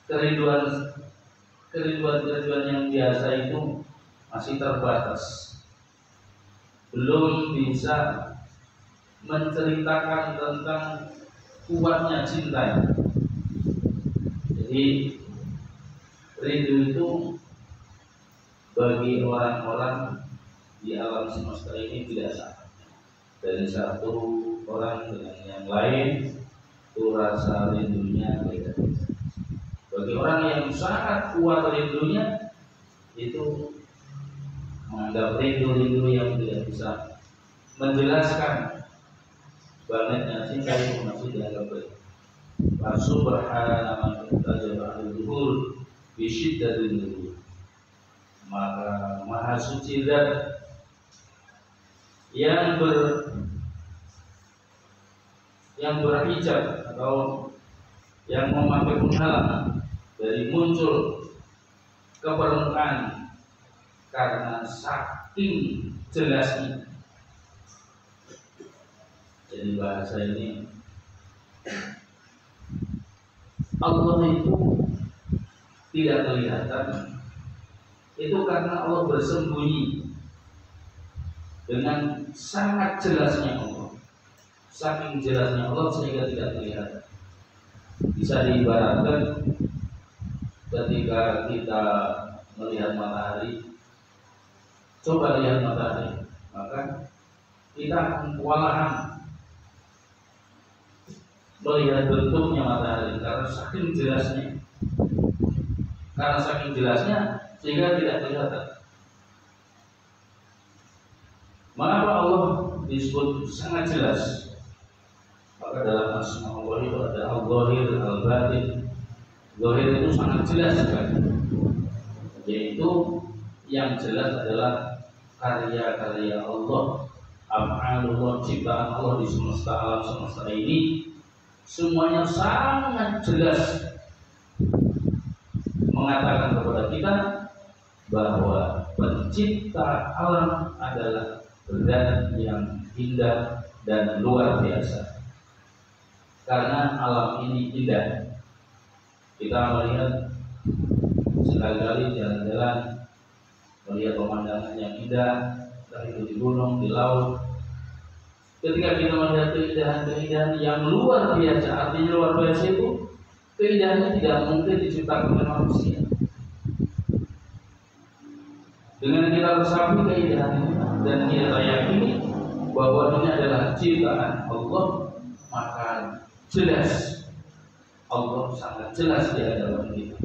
kerinduan yang biasa itu masih terbatas, belum bisa menceritakan tentang kuatnya cinta. Jadi rindu itu bagi orang-orang di alam semesta ini tidak sama. Dari satu orang dengan yang lain itu rasa rindunya beda. Bagi orang yang sangat kuat rindunya, itu menganggap rindu yang tidak bisa menjelaskan banyaknya cinta itu masih dianggap baik. Subhana man tajaba al-dhuhur bi syiddatil nuzul. Maka maha suci zat yang berhijab atau yang memakai penghalang dari muncul ke permukaan karena saking jelasnya. Jadi bahasa ini, Allah itu tidak kelihatan, itu karena Allah bersembunyi dengan sangat jelasnya Allah. Saking jelasnya Allah sehingga tidak kelihatan. Bisa diibaratkan ketika kita melihat matahari, coba lihat matahari, maka kita akan kewalahan melihat bentuknya matahari karena saking jelasnya sehingga tidak kelihatan. Mengapa Allah disebut sangat jelas? Maka dalam asma Allah itu ada al-zahir, al-batin. Zahir itu sangat jelas sekali, yaitu yang jelas adalah karya-karya Allah, af'alullah, ciptaan Allah di semesta alam semesta ini, semuanya sangat jelas mengatakan kepada kita bahwa pencipta alam adalah zat yang indah dan luar biasa. Karena alam ini indah, kita melihat sekali-kali jalan-jalan, melihat pemandangan yang indah, entah itu di gunung, di laut. Ketika kita melihat keindahan-keindahan yang luar biasa, artinya luar biasa itu keindahannya tidak mungkin diciptakan oleh manusia. Dengan kita resapi keindahan ini dan kita yakini bahwa ini adalah ciptaan Allah, maka jelas Allah sangat jelas di hadapan kita.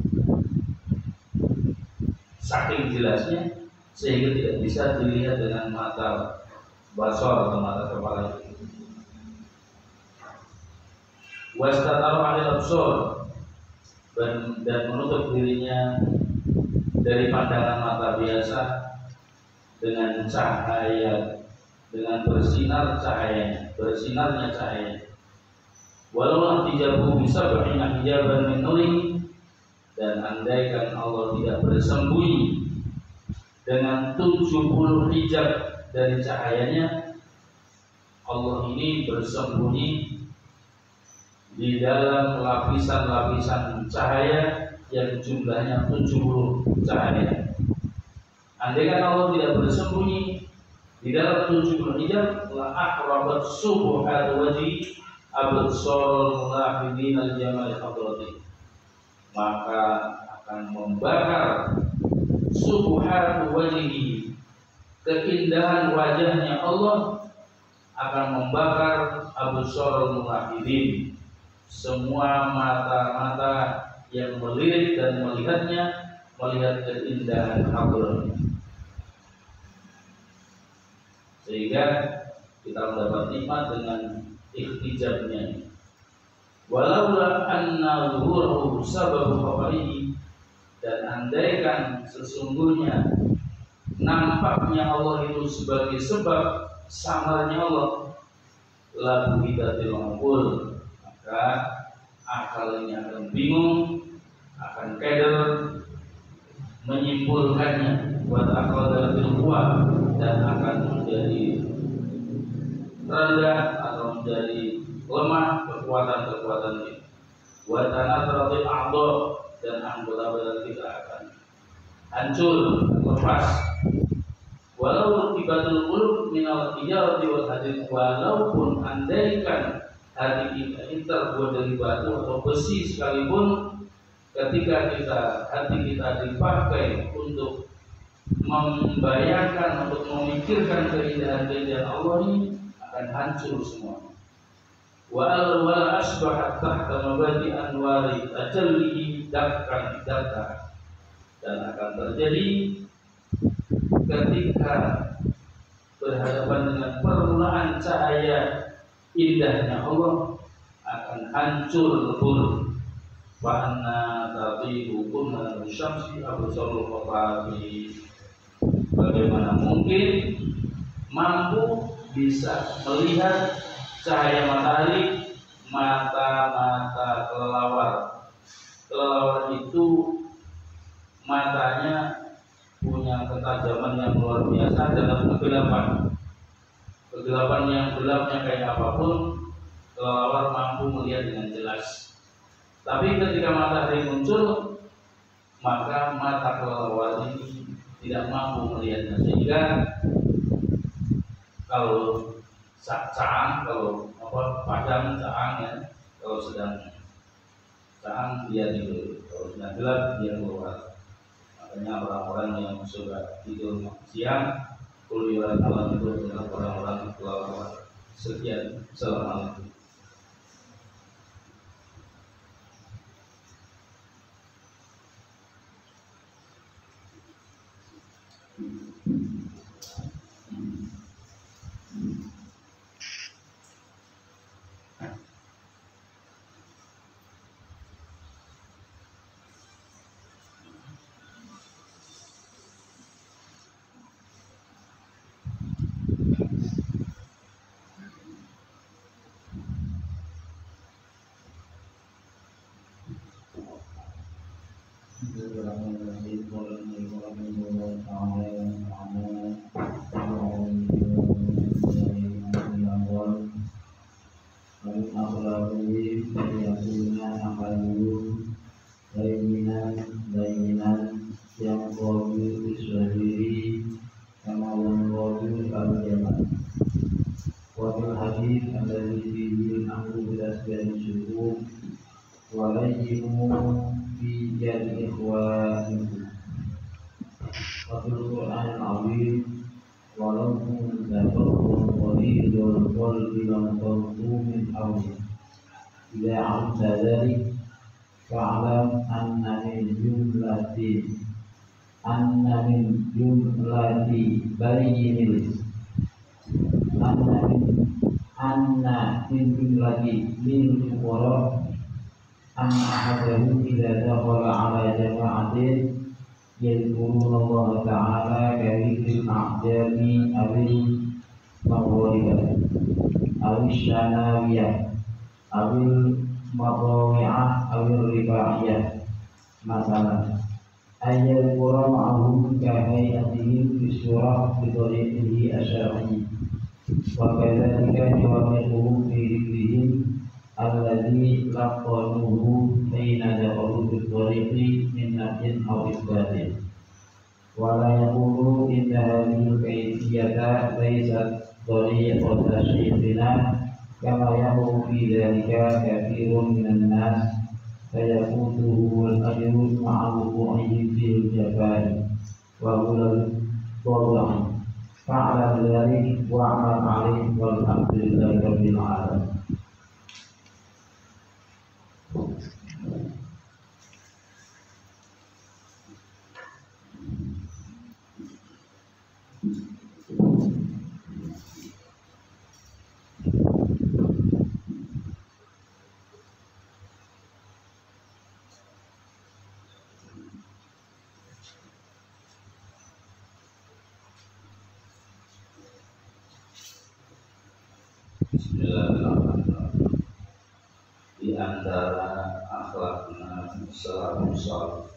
Saking jelasnya sehingga tidak bisa dilihat dengan mata basar atau mata kepala kita. Wastataru 'alal absar, dan menutup dirinya dari pandangan mata biasa dengan cahaya, dengan bersinarnya cahaya. Walau hijabu bisa berinak hijaban min nuri, dan andaikan Allah tidak bersembunyi dengan 70 hijab dari cahayanya, Allah ini bersembunyi di dalam lapisan-lapisan cahaya yang jumlahnya 70 cahaya. Andaikan Allah tidak bersembunyi di dalam 70 hijab, la akrabat subuhat wajhi absarul mulahidin al-jamal hadrati, maka akan membakar subuhat wajhi, keindahan wajahnya Allah akan membakar absarul mulahidin, semua mata-mata yang melirik dan melihatnya, melihat keindahan hadratnya, sehingga kita mendapat nikmat dengan ikhtijabnya. Walaula anna zuhurahu sababu khafaihi, dan andaikan sesungguhnya nampaknya Allah itu sebagai sebab samarnya Allah, la buhidatil uqul, maka akal ini akan bingung, akan keder menyimpulkannya, buat akal dalam kuat, dan akan menjadi rendah atau menjadi lemah kekuatan-kekuatan ini. Wa tanataratil a'dha, dan anggota badan kita akan hancur, lepas. Walau tibatul qulub minal hijarati wal hadid, walaupun andaikan hati kita ini terbuat dari batu atau besi sekalipun, ketika hati kita dipakai untuk membayangkan, untuk memikirkan keindahan-keindahan Allah ini, akan hancur semua. Wal asbahat tahta mabadi anwari tajallihi dakkan daka, dan akan terjadi ketika berhadapan dengan permulaan cahaya indahnya Allah, akan hancur lebur. Wa anna taqihu kunna syamsi absarul qafati, bagaimana mungkin mampu bisa melihat cahaya matahari mata-mata kelelawar. Kelelawar itu matanya punya ketajaman yang luar biasa dalam kegelapan. Kegelapan yang gelapnya kayak apapun, kelelawar mampu melihat dengan jelas. Tapi ketika matahari muncul, maka mata kelelawar ini tidak mampu melihatnya, sehingga kalau caang, kalau padam caang ya, kalau sedang caang dia tidur, kalau sedang gelap dia keluar. Makanya orang-orang yang suka tidur siang, kuliah malam itu adalah orang-orang kelelawar. Sekian, assalamualaikum. ولا يقول ليست طريقة شيخنا كما يقع في ذلك كثير من الناس فيفوته الأجر مع وقوعه في الجفاء وهو الضرر فاعلم ذلك واعمل عليه والحمد لله رب العالمين. Bismillahirrahmanirrahim. Di antara akhlakna salafus salih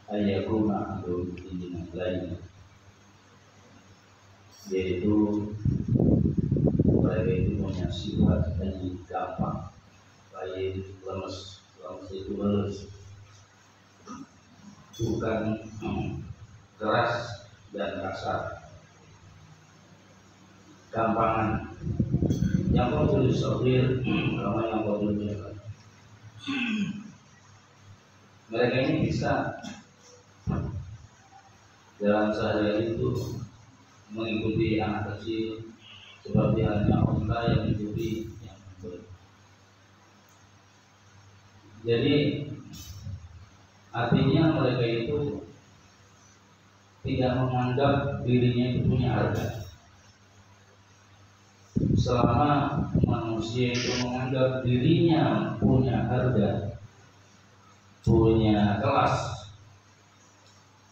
ayakuna ahlul dinin lain, yaitu mereka itu punya sifat yang gampang, baik lemes itu lemes, bukan keras dan kasar, gampangan. Yang betul sahir, ramai yang betul jalan. Mereka ini bisa dalam sehari itu mengikuti anak kecil seperti halnya onta yang mengikuti yang betul. Jadi artinya mereka itu tidak menganggap dirinya itu punya harga. Selama manusia itu menganggap dirinya punya harga, punya kelas,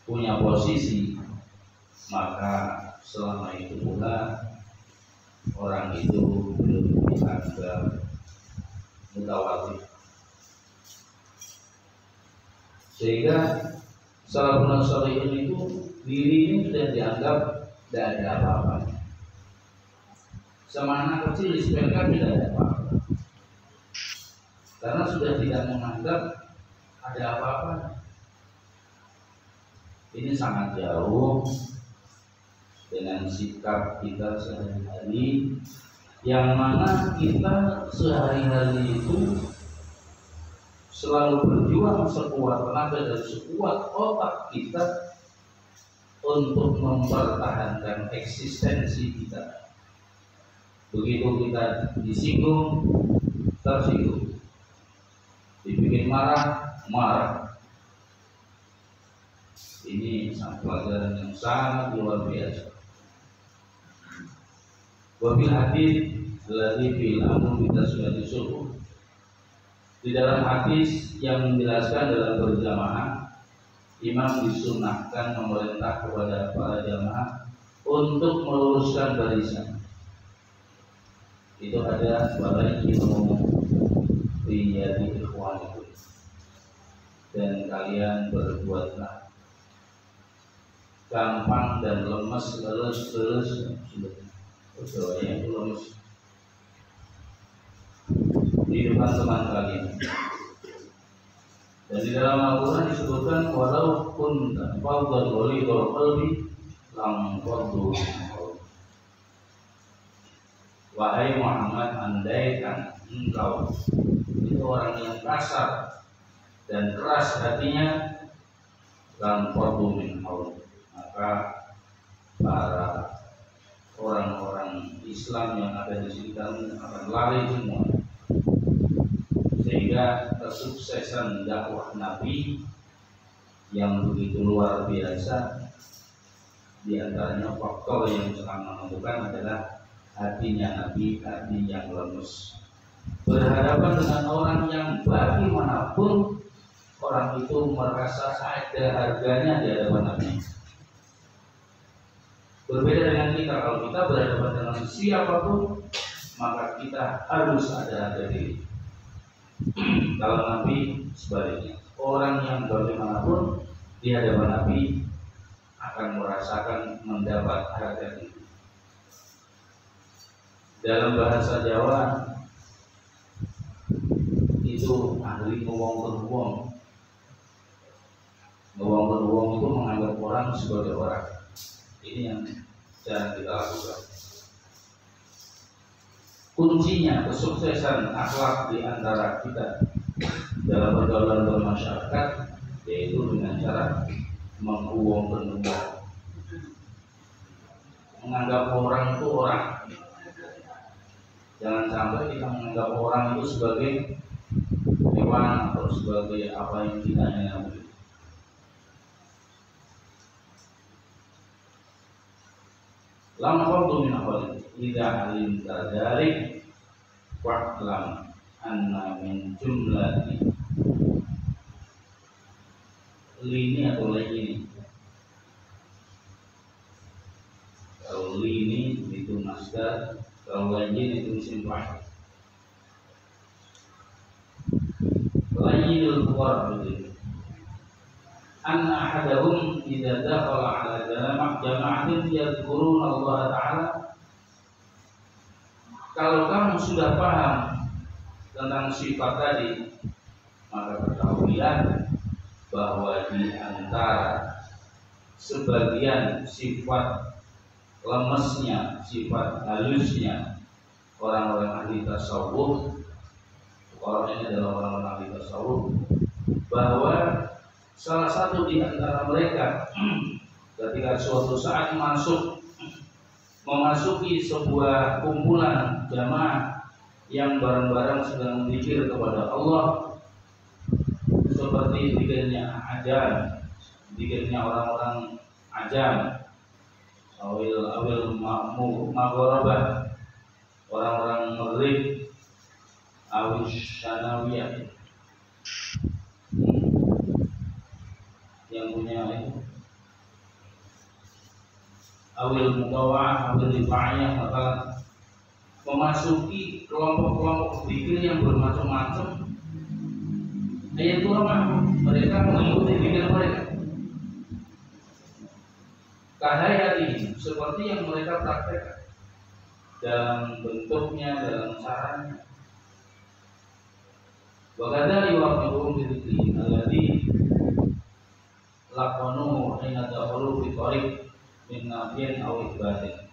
punya posisi, maka selama itu pula orang itu belum dianggap mutawadhi. Sehingga salafun shalihin itu dirinya sudah dianggap tidak ada apa-apanya. Sama anak kecil disepelekan tidak ada apa-apa, karena sudah tidak menganggap ada apa-apa. Ini sangat jauh dengan sikap kita sehari-hari, yang mana kita sehari-hari itu selalu berjuang sekuat tenaga dan sekuat otak kita untuk mempertahankan eksistensi kita. Begitu kita disinggung, tersinggung, dibikin marah, marah. Ini pelajaran yang sangat luar biasa. Wabil hadis alladzi fil amru kita sudah disuruh. Di dalam hadis yang menjelaskan dalam berjamaah, imam disunahkan memerintah kepada para jamaah untuk meluruskan barisan. Itu ada barakimu fi yadi ikhwanikum, dan kalian berbuatlah gampang dan lemes, leles sudah yang lemes di depan teman kalian. Dan di dalam Al-Quran disebutkan walau kunta fadhlan ghalidhal qalbi lam faddu. Wahai Muhammad, andaikan engkau itu orang yang kasar dan keras hatinya, lam faddu min haul, maka para orang-orang Islam yang ada di sekitar akan lari semua. Sehingga kesuksesan dakwah Nabi yang begitu luar biasa, di antaranya faktor yang sangat menentukan adalah hatinya Nabi, hati yang lemes, berhadapan dengan orang yang bagaimanapun orang itu merasa ada harganya di hadapan Nabi. Berbeda dengan kita, kalau kita berhadapan dengan siapapun, maka kita harus ada harga diri. Kalau Nabi sebaliknya, orang yang bagaimanapun di hadapan Nabi akan merasakan mendapat harga diri. Dalam bahasa Jawa itu ahli ngewong-ngewong itu menganggap orang sebagai orang. Ini yang jarang kita lakukan. Kuncinya kesuksesan akhlak di antara kita dalam pergaulan bermasyarakat yaitu dengan cara menguang penuh, menganggap orang itu orang. Jangan sampai kita menganggap orang itu sebagai hewan atau sebagai apa yang kita nyanyi. Lam fardu min awal idza alim dzalik wa'lam anna min jumlati lini atau lini. Kalau lini itu masdar, kalau lini itu isim fa'il. Lainul qur'an anna ahadahum idza dakhala ala jama'atin yadhkuruna Allah Ta'ala. Kalau kamu sudah paham tentang sifat tadi, maka ketahuilah bahwa di antara sebagian sifat lemesnya, sifat halusnya orang-orang ahli tasawuf, orang ini adalah orang-orang ahli tasawuf, bahwa salah satu di antara mereka ketika suatu saat memasuki sebuah kumpulan jamaah yang bareng-bareng sedang berzikir kepada Allah, seperti zikirnya ajam, zikirnya orang-orang ajam, awil maghribah, orang-orang maghrib, awil syanawiyah, yang punya itu awil mutawah, awil rifa'iyah, maka memasuki kelompok-kelompok zikir yang bermacam-macam. Ayat ulama mereka mengikuti zikir mereka. Kahayati seperti yang mereka praktekkan dalam bentuknya, dalam caranya. Wakadari waqi'um bidzikri alladzi laqanu hina dahulu fi tariq min nafiyin aw ibatin.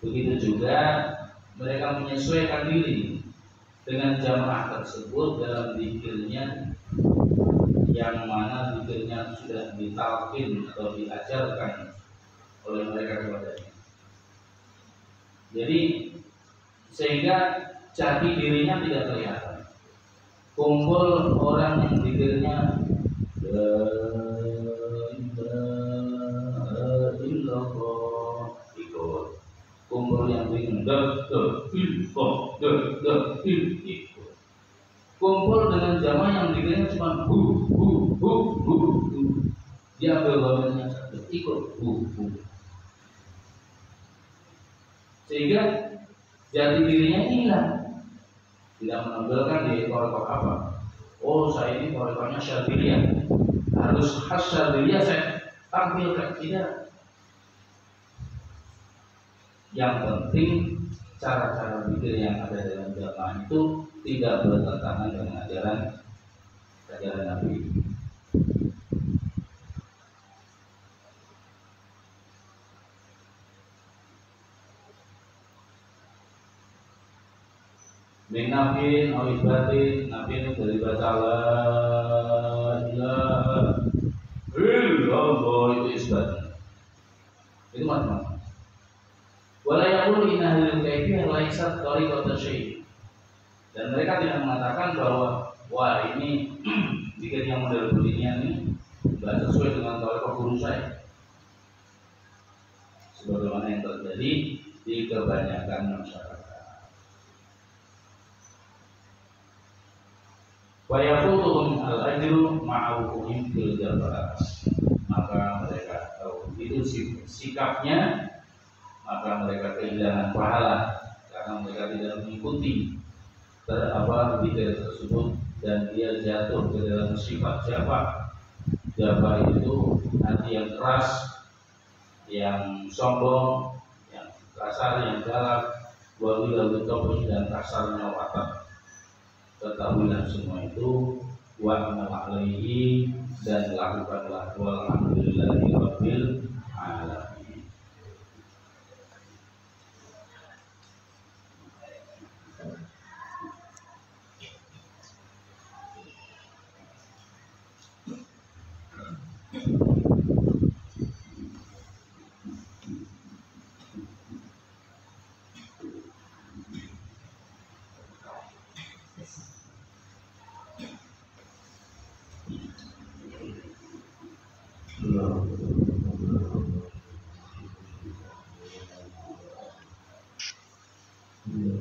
Begitu juga mereka menyesuaikan diri dengan jamaah tersebut dalam zikirnya, yang mana zikirnya sudah ditalqin atau diajarkan oleh mereka kepadanya. Jadi sehingga jati dirinya tidak terlihat. Kumpul orang yang zikirnya ikut, kumpul yang bikin kumpul dengan jamaah yang zikirnya cuma dia ambil bawahnya satu, ikut sehingga jati dirinya hilang, tidak menampilkan di korek apa. Oh, saya ini koreknya Syadziliyah, harus khas Syadziliyah saya tampilkan. Tidak. Yang penting cara-cara pikir yang ada dalam jamaah itu tidak bertentangan dengan ajaran Nabi. Min nafin aw isbatin, nafin dari baca la ilaha illallah itu isbat. Itu macam-macam. Wala yaqulu inna hadhil kaifiyah laysat tariqatan syai'. Dan mereka tidak mengatakan bahwa wah ini zikir yang model beginian ini enggak sesuai dengan tariqah guru saya. Sebagaimana yang terjadi di kebanyakan masyarakat. Wa yaqutuhum al-ajru ma'ahuhum fil jabarat. Maka mereka tahu itu sikapnya, maka mereka kehilangan pahala karena mereka tidak mengikuti zikir tersebut, dan dia jatuh ke dalam sifat jabah. Jabah itu hati yang keras, yang sombong, yang kasar, yang galak, wabillahi taufiq, dan kasarnya watak. Ketahuilah semua itu wa'amal alaihi, dan lakukanlah walhamdulillahi rabbil Thank you.